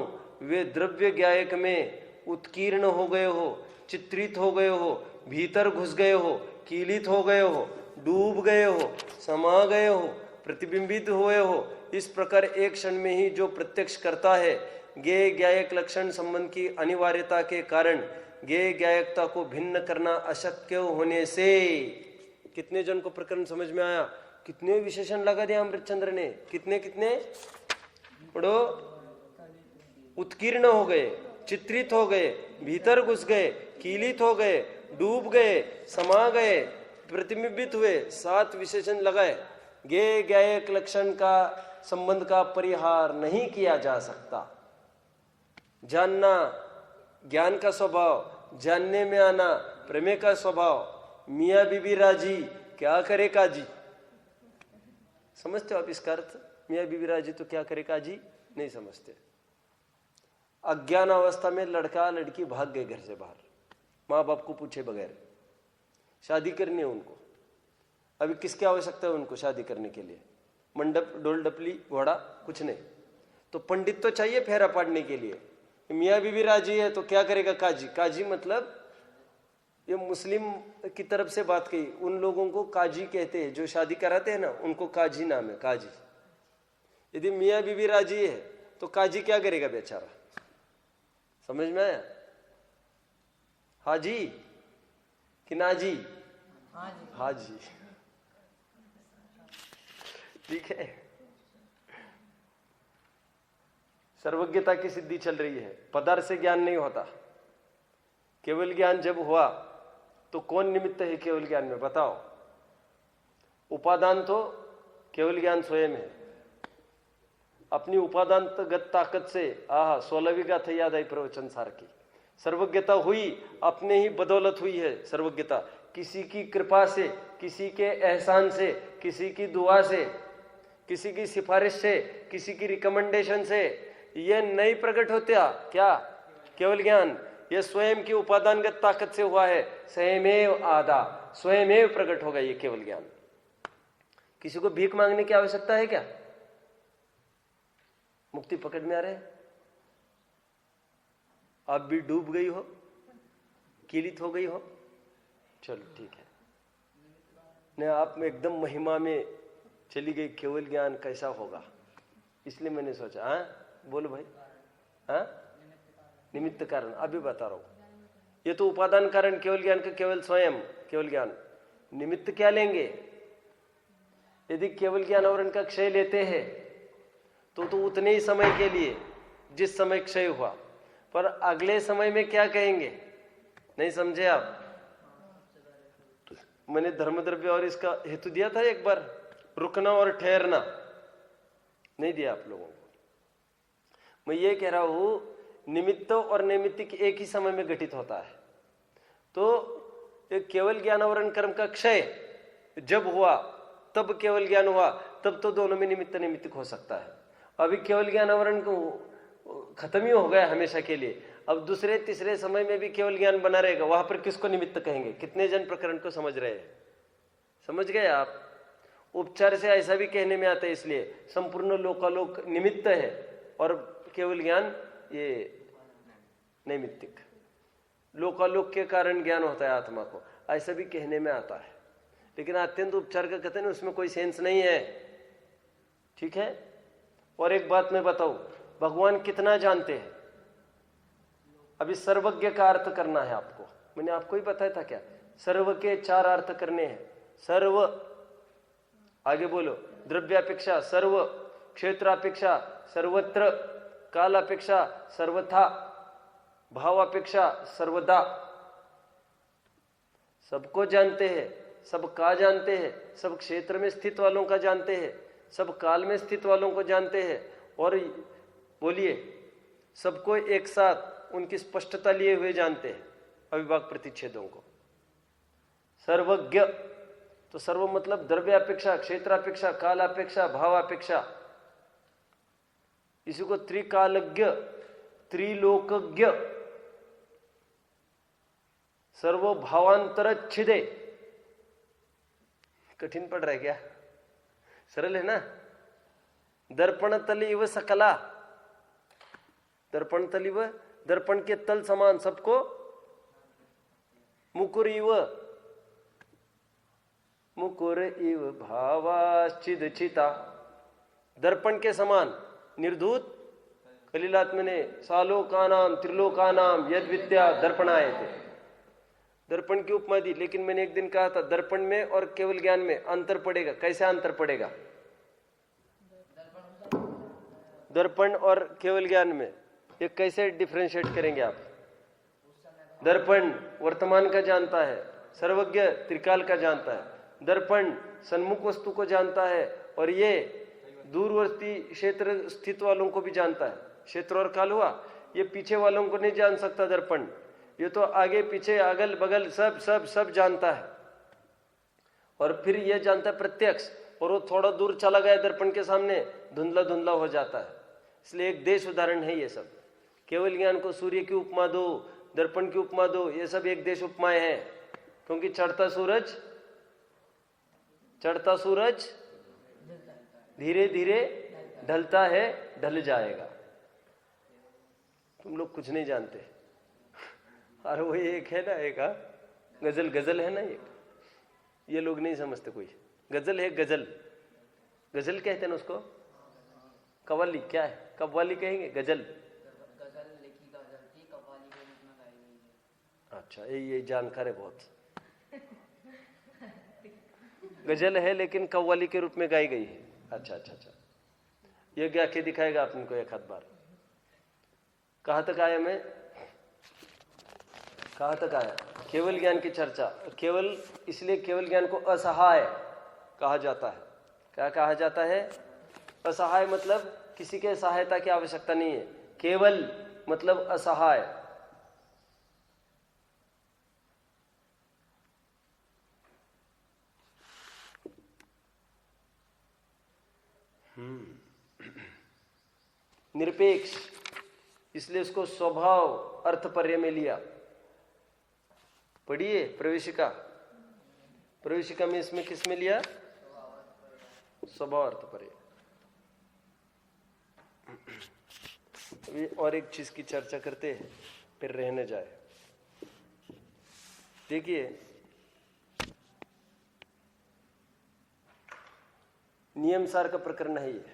वे द्रव्य ज्ञायक में उत्कीर्ण हो गए हो, चित्रित हो गए हो, भीतर घुस गए हो, कीलित हो गए हो, डूब गए हो, समा गए हो, प्रतिबिंबित हुए हो. इस प्रकार एक क्षण में ही जो प्रत्यक्ष करता है, ज्ञेय ज्ञायक लक्षण संबंध की अनिवार्यता के कारण ज्ञेय ज्ञायकता को भिन्न करना अशक्य होने से. कितने जन को प्रकरण समझ में आया? कितने विशेषण लगा दिया अमृतचंद्र ने? कितने कितने पढ़ो. उत्कीर्ण हो गए, चित्रित हो गए, भीतर घुस गए, कीलित हो गए, डूब गए, समा गए, प्रतिबिंबित हुए. 7 विशेषण लगाए. ज्ञेय ज्ञायक लक्षण का संबंध का परिहार नहीं किया जा सकता. जानना ज्ञान का स्वभाव, जानने में आना प्रमेय का स्वभाव. मियाँ बीबी राजी, क्या करे काजी? समझते हो आप इसका अर्थ? मियाँ बीबी राजी तो क्या करे काजी? नहीं समझते. अज्ञान अवस्था में लड़का लड़की भाग गए घर से बाहर, माँ बाप को पूछे बगैर. शादी करनी है उनको. अभी किसकी आवश्यकता है उनको शादी करने के लिए? मंडप, डोल डपली, घोड़ा कुछ नहीं. तो पंडित तो चाहिए फेरा पाड़ने के लिए. मियाँ बीबी राजी है तो क्या करेगा काजी? काजी मतलब ये मुस्लिम की तरफ से बात कही. उन लोगों को काजी कहते हैं जो शादी कराते हैं ना, उनको काजी नाम है, काजी. यदि मियाँ बीबी राजी है तो काजी क्या करेगा बेचारा? समझ में आया? हाजी कि नाजी? हाजी. ठीक है. सर्वज्ञता की सिद्धि चल रही है. पदार्थ से ज्ञान नहीं होता. केवल ज्ञान जब हुआ तो कौन निमित्त है केवल ज्ञान में? बताओ. उपादान तो केवल ज्ञान स्वयं है. अपनी उपादानगत ताकत से 16वीं गाथा याद आई प्रवचन सार की. सर्वज्ञता हुई अपने ही बदौलत हुई है. सर्वज्ञता किसी की कृपा से, किसी के एहसान से, किसी की दुआ से, किसी की सिफारिश से, किसी की रिकमेंडेशन से यह नहीं प्रकट होता. क्या? केवल ज्ञान. यह स्वयं की उपादानगत ताकत से हुआ है. स्वयमेव आदा, स्वयमेव प्रकट होगा ये केवल ज्ञान. किसी को भीख मांगने की आवश्यकता है क्या? मुक्ति पकड़ में आ रहे? आप भी डूब गई हो, कीलित हो गई हो, चलो ठीक है. नहीं, आप में एकदम महिमा में चली गई. केवल ज्ञान कैसा होगा? इसलिए मैंने सोचा. बोलो भाई. निमित्त कारण. अभी बता रहा हूं. ये तो उपादान कारण केवल ज्ञान का केवल स्वयं केवल ज्ञान. निमित्त क्या लेंगे? यदि केवल ज्ञान आवरण का क्षय लेते हैं तो उतने ही समय के लिए जिस समय क्षय हुआ, पर अगले समय में क्या कहेंगे? नहीं समझे आप? मैंने धर्म द्रव्य और इसका हेतु दिया था एक बार. रुकना और ठहरना नहीं दिया आप लोगों को. मैं ये कह रहा हूं निमित्त और नैमित्तिक एक ही समय में घटित होता है. तो एक केवल ज्ञानावरण कर्म का क्षय जब हुआ तब केवल ज्ञान हुआ, तब तो दोनों में निमित्त नैमित्तिक हो सकता है. अभी केवल ज्ञानावरण को खत्म ही हो गया हमेशा के लिए. अब दूसरे तीसरे समय में भी केवल ज्ञान बना रहेगा. वहां पर किसको निमित्त कहेंगे? कितने जन प्रकरण को समझ रहे हैं? समझ गए आप? उपचार से ऐसा भी कहने में आता है. इसलिए संपूर्ण लोकालोक निमित्त है और केवल ज्ञान ये नैमित्तिक. लोकालोक के कारण ज्ञान होता है आत्मा को, ऐसा भी कहने में आता है. लेकिन अत्यंत उपचार का कथन उसमें कोई सेंस नहीं है. ठीक है। और एक बात मैं बताऊं, भगवान कितना जानते हैं? अभी सर्वज्ञ का अर्थ करना है आपको, मैंने आपको ही बताया था क्या? सर्व के 4 अर्थ करने हैं। सर्व, आगे बोलो, द्रव्यापेक्षा सर्व, क्षेत्रापेक्षा सर्वत्र, कालापेक्षा सर्वथा, भावापेक्षा सर्वदा। सबको जानते हैं, सब का जानते हैं, सब क्षेत्र में स्थित वालों का जानते हैं, सब काल में स्थित वालों को जानते हैं, और बोलिए सबको एक साथ उनकी स्पष्टता लिए हुए जानते हैं, अविभाग प्रतिच्छेदों को। सर्वज्ञ, तो सर्व मतलब द्रव्यापेक्षा, क्षेत्रापेक्षा, कालापेक्षा, भावापेक्षा। इसी को त्रिकालज्ञ, त्रिलोकज्ञ, सर्वभावांतरच्छिदे। कठिन पड़ रहा है क्या? सरल है ना? दर्पण तल इव सकला, दर्पण तल इव, दर्पण के तल समान सबको, मुकुर इव, मुकुर इव भावाश्चिद चिता, दर्पण के समान निर्धूत कलिलात्मने सालोकानाम त्रिलोकानाम यद विद्या दर्पणाय थे। दर्पण की उपमा दी, लेकिन मैंने एक दिन कहा था दर्पण में और केवल ज्ञान में अंतर पड़ेगा। कैसे अंतर पड़ेगा? दर्पण और केवल ज्ञान में ये कैसे डिफरेंशिएट करेंगे आप? दर्पण वर्तमान का जानता है, सर्वज्ञ त्रिकाल का जानता है। दर्पण सन्मुख वस्तु को जानता है, और ये दूरवर्ती क्षेत्र स्थित वालों को भी जानता है। क्षेत्र और काल हुआ, ये पीछे वालों को नहीं जान सकता दर्पण, ये तो आगे पीछे अगल बगल सब सब सब जानता है। और फिर ये जानता है प्रत्यक्ष, और वो थोड़ा दूर चला गया दर्पण के सामने धुंधला धुंधला हो जाता है। इसलिए एक देश उदाहरण है ये सब। केवल ज्ञान को सूर्य की उपमा दो, दर्पण की उपमा दो, ये सब एक देश उपमाएं हैं। क्योंकि चढ़ता सूरज धीरे धीरे ढलता है, ढल जाएगा। तुम लोग कुछ नहीं जानते। अरे वो एक है ना, एक गजल है ना, ये लोग नहीं समझते। कोई गजल है, गजल कहते हैं ना उसको। कव्वाली क्या है? कव्वाली कहेंगे, गजल लिखी गजल थी, कव्वाली के रूप में गाई गई है। अच्छा, ये जानकार है बहुत। गजल है लेकिन कव्वाली के रूप में गाई गई है। अच्छा, ये गा के दिखाएगा आपने को एक आध बार। कहाँ तक आया मैं? कहाँ तक आया? केवल ज्ञान की चर्चा। केवल, इसलिए केवल ज्ञान को असहाय कहा जाता है। क्या कहा जाता है? असहाय मतलब किसी के सहायता की आवश्यकता नहीं है। केवल मतलब असहाय। निरपेक्ष, इसलिए उसको स्वभाव अर्थपर्य में लिया। पढ़िए प्रवेशिका में, इसमें किस में लिया? स्वभाव अर्थपर्य। अभी और एक चीज की चर्चा करते हैं, फिर रहने जाए। देखिए, नियम सार का प्रकरण है ये,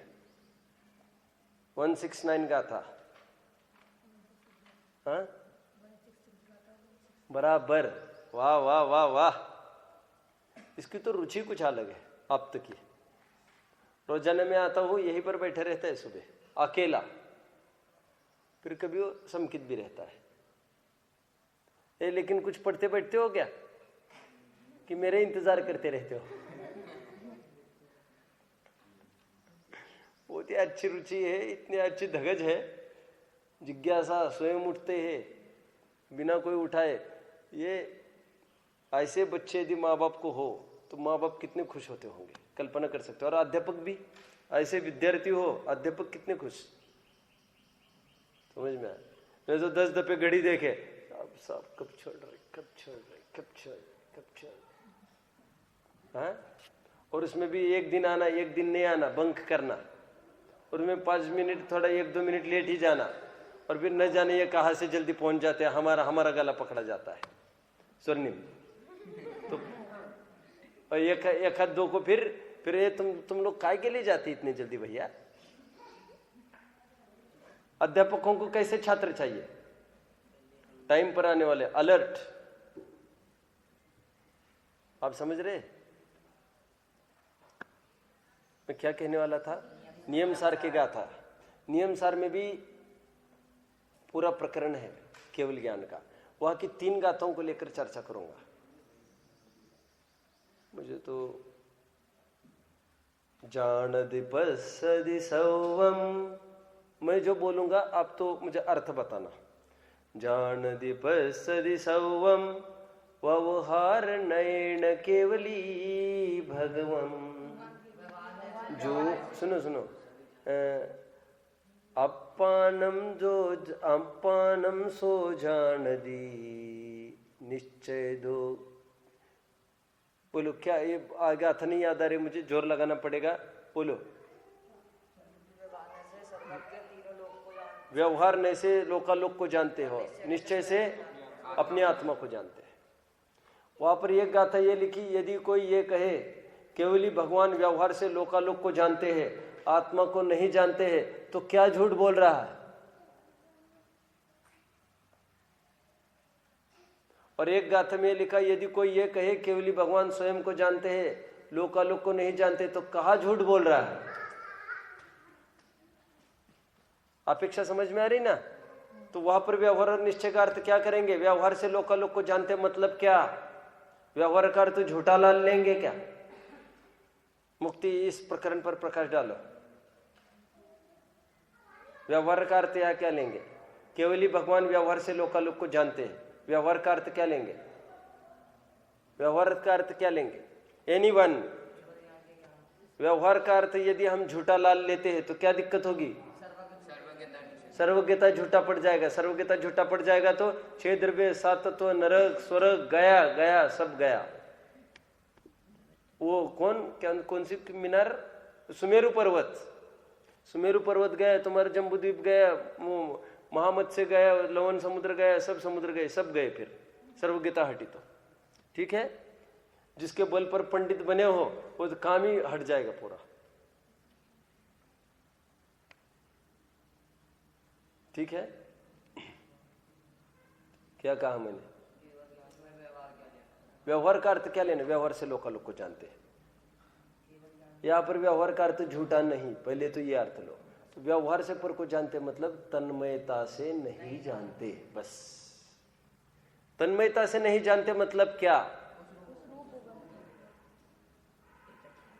169 का था। हाँ, बराबर। वाह वाह वाह वाह। इसकी तो रुचि कुछ अलग है अब तक की। रोजाना में आता हूँ, यहीं पर बैठे रहता है सुबह अकेला, फिर कभी वो समकित भी रहता है। लेकिन कुछ पढ़ते बैठते हो क्या कि मेरे इंतजार करते रहते हो? बहुत ही अच्छी रुचि है, इतनी अच्छी धगज है, जिज्ञासा, स्वयं उठते हैं बिना कोई उठाए। ये ऐसे बच्चे यदि माँ बाप को हो तो माँ बाप कितने खुश होते होंगे, कल्पना कर सकते हो। और अध्यापक भी, ऐसे विद्यार्थी हो, अध्यापक कितने खुश। समझ में आया? मैं तो 10 दफे घड़ी देखे, अब सब कब छोड़ रहे। हाँ? और उसमें भी एक दिन आना, एक दिन नहीं आना, बंक करना, और उसमें 5 मिनट, थोड़ा 1-2 मिनट लेट ही जाना, और फिर न जाने ये कहाँ से जल्दी पहुंच जाते हैं, हमारा गला पकड़ा जाता है स्वर्णिम। तो एक हाथ दो को फिर फिर ये तुम लोग काय के लिए जाते इतने जल्दी भैया? अध्यापकों को कैसे छात्र चाहिए? टाइम पर आने वाले, अलर्ट। आप समझ रहे मैं क्या कहने वाला था? नियम सार के गाथा। नियम सार में भी पूरा प्रकरण है केवल ज्ञान का। वहां की 3 गाथाओं को लेकर चर्चा करूंगा। मुझे तो जानदि पස්සदि सौवम, मैं जो बोलूंगा आप तो मुझे अर्थ बताना। जानदि पස්සदि सौवम व्यवहार नयन केवली भगवम। जो सुनो अपानम सो जान दी निश्चय दो। बोलो क्या ये आगे अर्थ नहीं याद आ रही मुझे? जोर लगाना पड़ेगा, बोलो। व्यवहार नहीं से लोकालोक को जानते हो, निश्चय से अपनी आत्मा को जानते हैं। वहां पर एक गाथा ये लिखी, यदि कोई ये कहे केवली भगवान व्यवहार से लोकालोक को जानते हैं, आत्मा को नहीं जानते हैं, तो क्या झूठ बोल रहा है? और एक गाथा में लिखा, यदि कोई ये कहे केवली भगवान स्वयं को जानते हैं, लोकालोक को नहीं जानते, तो कहाँ झूठ बोल रहा है? अपेक्षा समझ में आ रही ना? तो वहां पर व्यवहार और निश्चय का अर्थ क्या करेंगे? व्यवहार से लोकालोक को जानते मतलब क्या? व्यवहार का अर्थ झूठा लाल लेंगे क्या? मुक्ति इस प्रकरण पर प्रकाश डालो। व्यवहार का अर्थ यहाँ क्या लेंगे? केवली भगवान व्यवहार से लोकालोक को जानते हैं। व्यवहार का अर्थ क्या लेंगे? व्यवहार का अर्थ क्या लेंगे? एनीवन। व्यवहार का अर्थ यदि हम झूठा लाल लेते हैं तो क्या दिक्कत होगी? सर्वज्ञता झूठा पड़ जाएगा। सर्वज्ञता झूठा पड़ जाएगा तो 6 द्रव्य, 7 तत्व, नरक, स्वर्ग गया सब गया। वो कौन सी मीनार? सुमेरु पर्वत। सुमेरु पर्वत गया, तुम्हारा जम्बूद्वीप गया, महामत्स्य गया, लवण समुद्र गया, सब समुद्र गए, सब गए। फिर सर्वज्ञता हटी तो ठीक है। जिसके बल पर पंडित बने हो वो तो काम ही हट जाएगा पूरा। ठीक है, क्या कहा मैंने? व्यवहार का अर्थ क्या लेना? व्यवहार से लोकालोक को जानते हैं। यहां पर व्यवहार का अर्थ झूठा नहीं, पहले तो ये अर्थ लो। तो व्यवहार से पर को जानते मतलब तन्मयता से नहीं जानते, बस। तन्मयता से नहीं जानते मतलब क्या?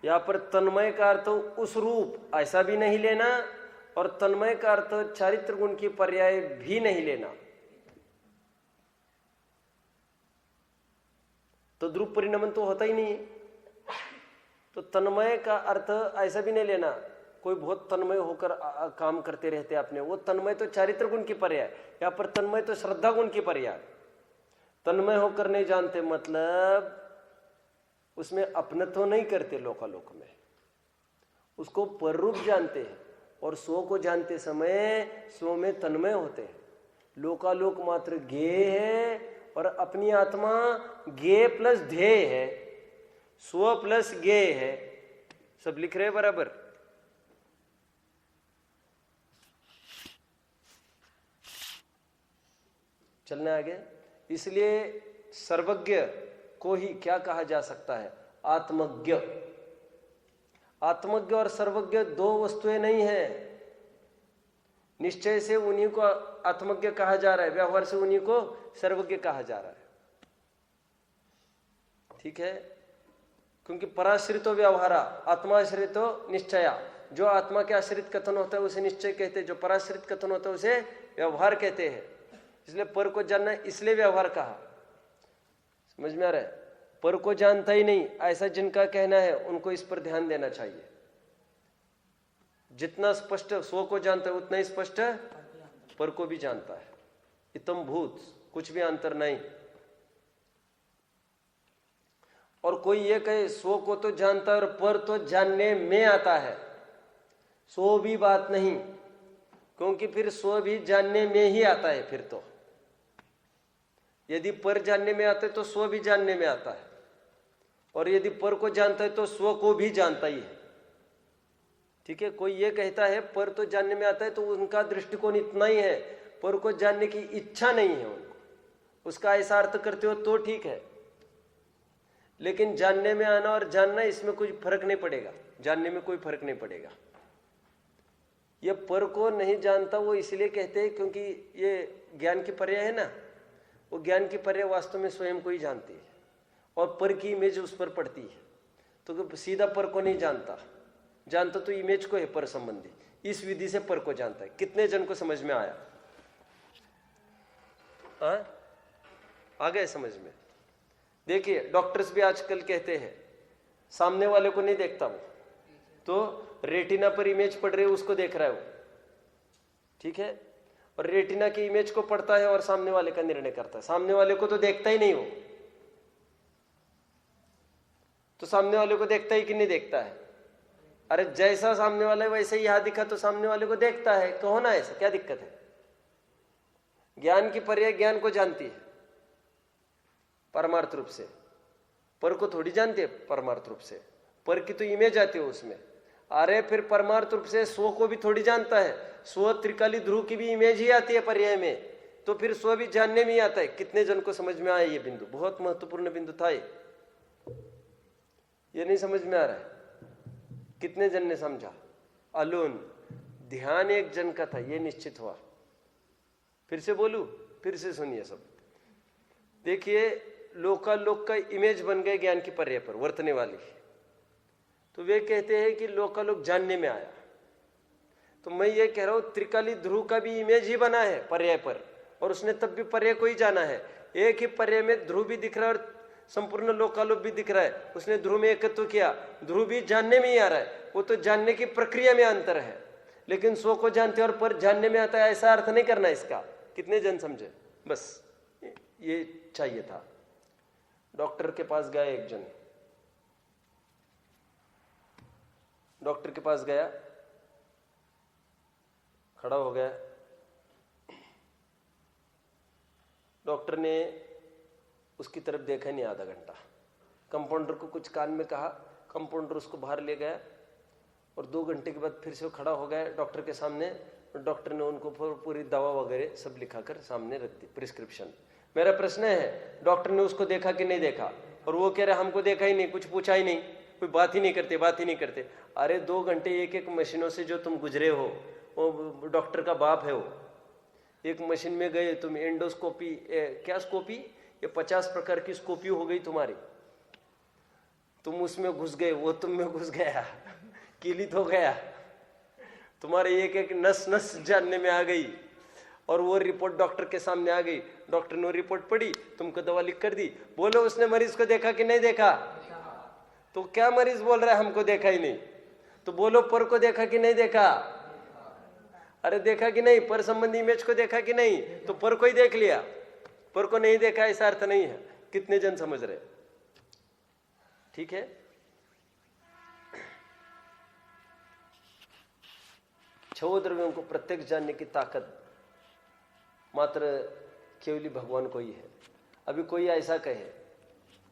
यहां पर तन्मय का अर्थ उस रूप ऐसा भी नहीं लेना, और तन्मय का अर्थ चारित्र गुण की पर्याय भी नहीं लेना। तो ध्रुव परिणमन तो होता ही नहीं। तो तन्मय का अर्थ ऐसा भी नहीं लेना कोई बहुत तन्मय होकर काम करते रहते अपने, वो तन्मय तो चारित्र गुण की पर्याय। यहाँ पर तन्मय तो श्रद्धा गुण की पर्याय। तन्मय होकर नहीं जानते मतलब उसमें अपनत्व नहीं करते लोकालोक में, उसको पररूप जानते हैं। और स्व को जानते समय स्व में तन्मय होते हैं। लोकालोक मात्र ज्ञेय है और अपनी आत्मा ज्ञेय प्लस ध्येय है, स्व प्लस ज्ञेय है। सब लिख रहे हैं बराबर? चलना आगे। इसलिए सर्वज्ञ को ही क्या कहा जा सकता है? आत्मज्ञ। आत्मज्ञ और सर्वज्ञ दो वस्तुएं नहीं है। निश्चय से उन्हीं को आत्मज्ञ कहा जा रहा है, व्यवहार से उन्हीं को सर्वज्ञ कहा जा रहा है। ठीक है, क्योंकि पराश्रितो व्यवहारा, आत्माश्रितो निश्चया। जो आत्मा के आश्रित कथन होता है उसे निश्चय कहते हैं, जो पराश्रित कथन होता है उसे व्यवहार कहते हैं। इसलिए पर को जानना इसलिए व्यवहार कहा। समझ में आ रहा है? पर को जानता ही नहीं ऐसा जिनका कहना है उनको इस पर ध्यान देना चाहिए। जितना स्पष्ट स्व को जानता है उतना ही स्पष्ट पर को भी जानता है। इतम भूत, कुछ भी अंतर नहीं। और कोई ये कहे स्व को तो जानता है और पर तो जानने में आता है, सो भी बात नहीं, क्योंकि फिर स्व भी जानने में ही आता है। फिर तो यदि पर जानने में आता है तो स्व भी जानने में आता है। और यदि पर को जानता है तो स्व को भी जानता ही है। ठीक है, कोई ये कहता है पर तो जानने में आता है, तो उनका दृष्टिकोण इतना ही है, पर को जानने की इच्छा नहीं है उनको, उसका ऐसा अर्थ करते हो तो ठीक है। लेकिन जानने में आना और जानना, इसमें कोई फर्क नहीं पड़ेगा, जानने में कोई फर्क नहीं पड़ेगा। ये पर को नहीं जानता वो इसलिए कहते हैं क्योंकि ये ज्ञान की पर्याय है ना, वो ज्ञान की पर्याय वास्तव में स्वयं को ही जानती है और पर की इमेज उस पर पड़ती है। तो सीधा पर को नहीं जानता, जानता तो इमेज को है पर संबंधी। इस विधि से पर को जानता है। कितने जन को समझ में आया? आ गए समझ में? देखिए डॉक्टर्स भी आजकल कहते हैं सामने वाले को नहीं देखता वो, तो रेटिना पर इमेज पड़ रही है उसको देख रहा है वो, ठीक है, और रेटिना की इमेज को पढ़ता है और सामने वाले का निर्णय करता है। सामने वाले को तो देखता ही नहीं वो, तो सामने वाले को देखता ही कि नहीं देखता है? अरे जैसा सामने वाला है वैसे ही यहां दिखा तो सामने वाले को देखता है, कहो ना, ऐसा क्या दिक्कत है? ज्ञान की पर्याय ज्ञान को जानती है परमार्थ रूप से, पर को थोड़ी जानती है परमार्थ रूप से, पर की तो इमेज आती है उसमें। अरे फिर परमार्थ रूप से स्व को भी थोड़ी जानता है, स्व त्रिकाली ध्रुव की भी इमेज ही आती है पर्याय में, तो फिर स्व भी जानने में ही आता है। कितने जन को समझ में आया ये बिंदु? बहुत महत्वपूर्ण बिंदु था ये नहीं समझ में आ रहा है? कितने जन ने समझा? अलोन ध्यान एक जन का था, ये निश्चित हुआ। फिर से बोलूं, फिर से सुनिए सब। देखिए लोकालोक का इमेज बन गए ज्ञान की पर्याय पर वर्तने वाली, तो वे कहते हैं कि लोकालोक जानने में आया। तो मैं ये कह रहा हूं त्रिकाली ध्रुव का भी इमेज ही बना है पर्याय पर, और उसने तब भी पर्याय को ही जाना है। एक ही पर्याय में ध्रुव भी दिख रहा है और संपूर्ण लोकालोक भी दिख रहा है। उसने ध्रुव में एकत्व किया, ध्रुव भी जानने में ही आ रहा है, वो तो जानने की प्रक्रिया में अंतर है। लेकिन स्व को जानते और पर जानने में आता है, ऐसा अर्थ नहीं करना इसका। कितने जन समझे? बस ये चाहिए था। डॉक्टर के पास गया एक जन, डॉक्टर के पास गया, खड़ा हो गया, डॉक्टर ने उसकी तरफ देखा नहीं आधा घंटा। कंपाउंडर को कुछ कान में कहा, कंपाउंडर उसको बाहर ले गया और 2 घंटे के बाद फिर से वो खड़ा हो गया डॉक्टर के सामने। डॉक्टर ने उनको पूरी दवा वगैरह सब लिखाकर सामने रख दी, प्रिस्क्रिप्शन। मेरा प्रश्न है डॉक्टर ने उसको देखा कि नहीं देखा? और वो कह रहे हमको देखा ही नहीं, कुछ पूछा ही नहीं, कोई बात ही नहीं करते, बात ही नहीं करते। अरे 2 घंटे एक एक मशीनों से जो तुम गुजरे हो, वो डॉक्टर का बाप है वो। एक मशीन में गए तुम, एंडोस्कोपी क्या स्कोपी, ये 50 प्रकार की स्कोपी हो गई तुम्हारी, तुम उसमें घुस गए, वो तुम में घुस गया, कीलित हो गया, तुम्हारे एक एक नस नस जानने में आ गई, और वो रिपोर्ट डॉक्टर के सामने आ गई। डॉक्टर ने रिपोर्ट पढ़ी, तुमको दवा लिख कर दी। बोलो उसने मरीज को देखा कि नहीं देखा? तो क्या मरीज बोल रहा है हमको देखा ही नहीं? तो बोलो पर को देखा कि नहीं देखा? अरे देखा कि नहीं? पर संबंधी इमेज को देखा कि नहीं? तो पर को ही देख लिया, पर को नहीं देखा ऐसा अर्थ नहीं है। कितने जन समझ रहे? ठीक है, छह द्रव्यों को प्रत्यक्ष जानने की ताकत मात्र केवली भगवान को ही है। अभी कोई ऐसा कहे,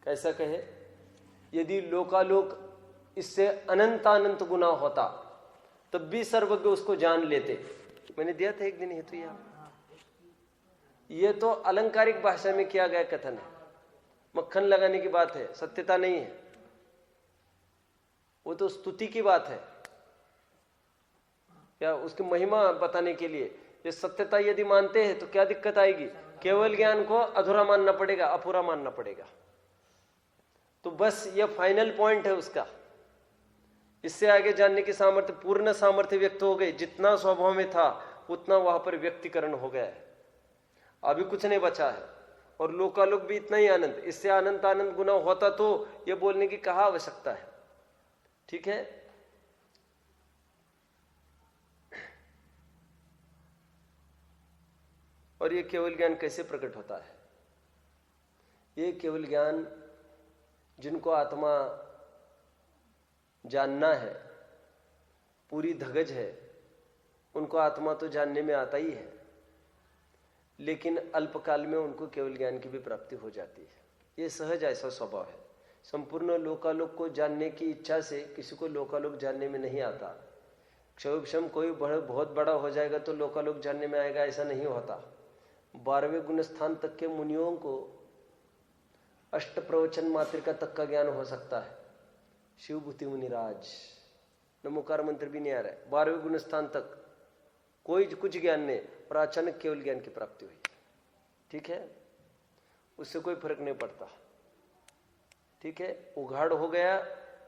कैसा कहे, यदि लोकालोक इससे अनंत अनंत गुना होता तब भी सर्वज्ञ उसको जान लेते। मैंने दिया था एक दिन हेतु ये तो अलंकारिक भाषा में किया गया कथन है, मक्खन लगाने की बात है, सत्यता नहीं है, वो तो स्तुति की बात है, क्या उसकी महिमा बताने के लिए। ये सत्यता यदि मानते हैं तो क्या दिक्कत आएगी? केवल ज्ञान को अधूरा मानना पड़ेगा, अपूरा मानना पड़ेगा। तो बस ये फाइनल पॉइंट है उसका। इससे आगे जानने की सामर्थ्य, पूर्ण सामर्थ्य व्यक्त हो गई। जितना स्वभाव में था उतना वहां पर व्यक्तिकरण हो गया है, अभी कुछ नहीं बचा है। और लोकालोक भी इतना ही आनंद, इससे अनंत आनंद गुना होता तो ये बोलने की कहा आवश्यकता है। ठीक है, और ये केवल ज्ञान कैसे प्रकट होता है? ये केवल ज्ञान जिनको आत्मा जानना है, पूरी धगज है, उनको आत्मा तो जानने में आता ही है, लेकिन अल्पकाल में उनको केवल ज्ञान की भी प्राप्ति हो जाती है। ये सहज ऐसा स्वभाव है। संपूर्ण लोकालोक को जानने की इच्छा से किसी को लोकालोक जानने में नहीं आता। क्षयोपशम कोई बहुत बड़ा हो जाएगा तो लोकालोक जानने में आएगा, ऐसा नहीं होता। 12वें गुण स्थान तक के मुनियों को अष्ट प्रवचन मातृका तक का ज्ञान हो सकता है। शिवभूति मुनिराज, नमोकार मंत्र भी नहीं आ रहा है। 12वें गुण स्थान तक कोई कुछ ज्ञान नहीं, और अचानक केवल ज्ञान की प्राप्ति हुई। ठीक है, उससे कोई फर्क नहीं पड़ता। ठीक है, उघाड़ हो गया,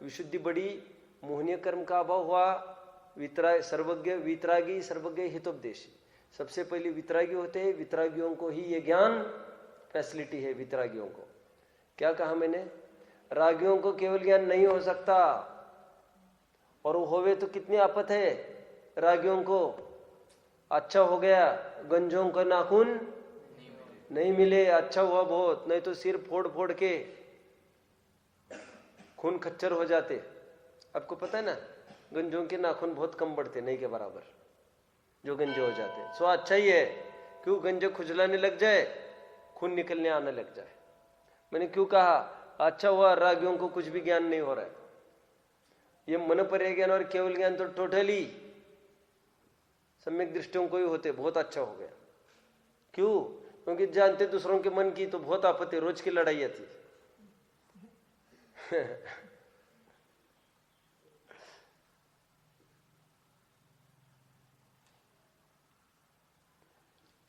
विशुद्धि बढ़ी, मोहनीय कर्म का अभाव हुआ, सर्वज्ञ वितरागी सर्वज्ञ हितोपदेशी। सबसे पहले वितरागी होते हैं, वितरागियों को ही ये ज्ञान फैसिलिटी है। वितरागियों को क्या कहा मैंने? रागियों को केवल ज्ञान नहीं हो सकता, और वो होवे तो कितनी आफत है रागियों को। अच्छा हो गया गंजों का नाखून नहीं मिले, अच्छा हुआ बहुत, नहीं तो सिर फोड़ फोड़ के खून खच्चर हो जाते। आपको पता है ना, गंजों के नाखून बहुत कम बढ़ते, नहीं के बराबर जो गंजे हो जाते। सो अच्छा ही है, क्यों गंजे खुजलाने लग जाए, खून निकलने आने लग जाए। मैंने क्यों कहा अच्छा हुआ रागियों को कुछ भी ज्ञान नहीं हो रहा है। ये मन पर ज्ञान और केवल ज्ञान तो टोटली सम्यक दृष्टियों को ही होते, बहुत अच्छा हो गया। क्यों? क्योंकि जानते दूसरों के मन की तो बहुत आपत्ति, रोज की लड़ाई थी।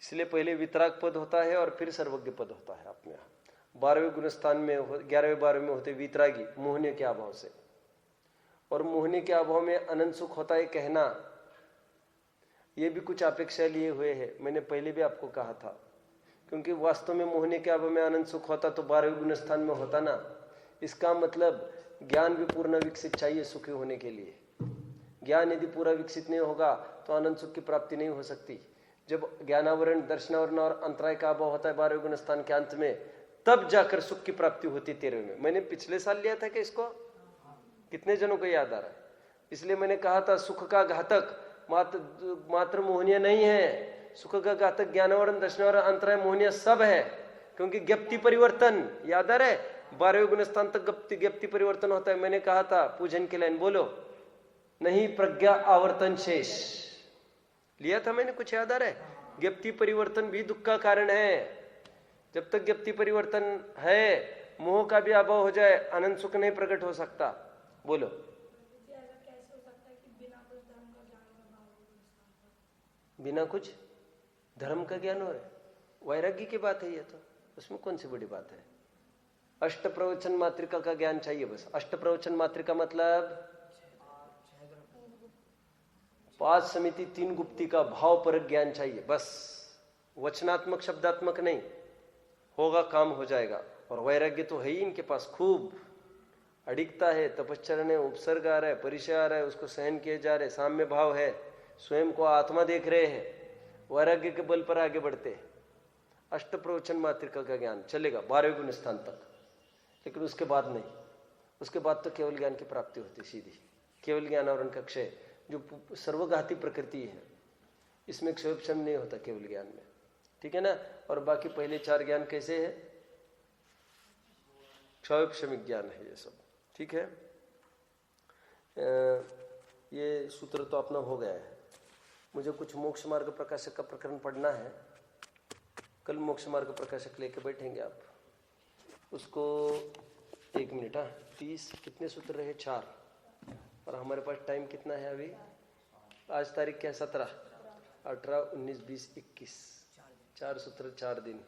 इसलिए पहले वितराग पद होता है और फिर सर्वज्ञ पद होता है अपने यहाँ। 12वें गुण स्थान में 11वें 12वें में होते वितरागी मोहनीय के अभाव से, और मोहनीय के अभाव में अनंत सुख होता है कहना, ये भी कुछ अपेक्षा लिए हुए है। मैंने पहले भी आपको कहा था, क्योंकि वास्तव में मोहनीय के अभाव में अनंत सुख होता तो 12वें गुण स्थान में होता ना। इसका मतलब ज्ञान भी पूर्ण विकसित चाहिए सुखी होने के लिए। ज्ञान यदि पूरा विकसित नहीं होगा तो अनंत सुख की प्राप्ति नहीं हो सकती। जब ज्ञानावरण दर्शनावरण और अंतराय का अभाव होता है 12वें गुण स्थान के अंत में, तब जाकर सुख की प्राप्ति होती है 13वें में। मैंने पिछले साल लिया था कि इसको कितने जनों को याद आ रहा है? इसलिए मैंने कहा था सुख का घातक मात्र मोहनीय नहीं है, सुख का घातक ज्ञानावरण दर्शनावरण अंतराय मोहनीय सब है। क्योंकि ज्ञप्ति परिवर्तन याद आ रहा है, 12वें गुण स्थान तक ज्ञप्ति परिवर्तन होता है। मैंने कहा था पूजन के लाइन बोलो, नहीं प्रज्ञा आवर्तन शेष लिया था मैंने, कुछ याद आ रहा है? ज्ञप्ति परिवर्तन भी दुख का कारण है। जब तक ज्ञप्ति परिवर्तन है, मोह का भी अभाव हो जाए, अनंत सुख नहीं प्रकट हो सकता। बोलो, बिना कुछ धर्म का ज्ञान हो रहा है? वैराग्य की बात है ये तो, उसमें कौन सी बड़ी बात है? अष्ट प्रवचन मातृका का ज्ञान चाहिए बस। अष्ट प्रवचन मातृका मतलब 5 समिति 3 गुप्ती का भाव परक ज्ञान चाहिए बस। वचनात्मक शब्दात्मक नहीं, होगा काम हो जाएगा। और वैराग्य तो है ही इनके पास, खूब अडिगता है, तपश्चरण है, उपसर्ग आ रहा है, परिचय आ रहा है, उसको सहन किए जा रहे, साम्य भाव है, स्वयं को आत्मा देख रहे हैं, वैराग्य के बल पर आगे बढ़ते हैं। अष्ट प्रवचन मातृका का ज्ञान चलेगा 12वें गुण स्थान तक, लेकिन उसके बाद नहीं। उसके बाद तो केवल ज्ञान की प्राप्ति होती सीधी। केवल ज्ञान और उनका क्षय जो सर्वघाती प्रकृति है, इसमें क्षयोपशम नहीं होता केवल ज्ञान में। ठीक है ना? और बाकी पहले 4 ज्ञान कैसे है? क्षयोपशमिक ज्ञान है ये सब। ठीक है, ये सूत्र तो अपना हो गया है। मुझे कुछ मोक्ष मार्ग प्रकाशक का प्रकरण पढ़ना है। कल मोक्ष मार्ग प्रकाशक लेके बैठेंगे आप उसको। 1 मिनट, 30 कितने सूत्र रहे? 4। और हमारे पास टाइम कितना है अभी? आज तारीख क्या है? 17, 18, 19, 20, 21, 4 सूत्र 4 दिन।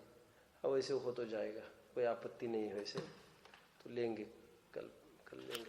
अब वैसे हो तो जाएगा, कोई आपत्ति नहीं है वैसे तो लेंगे, कल लेंगे।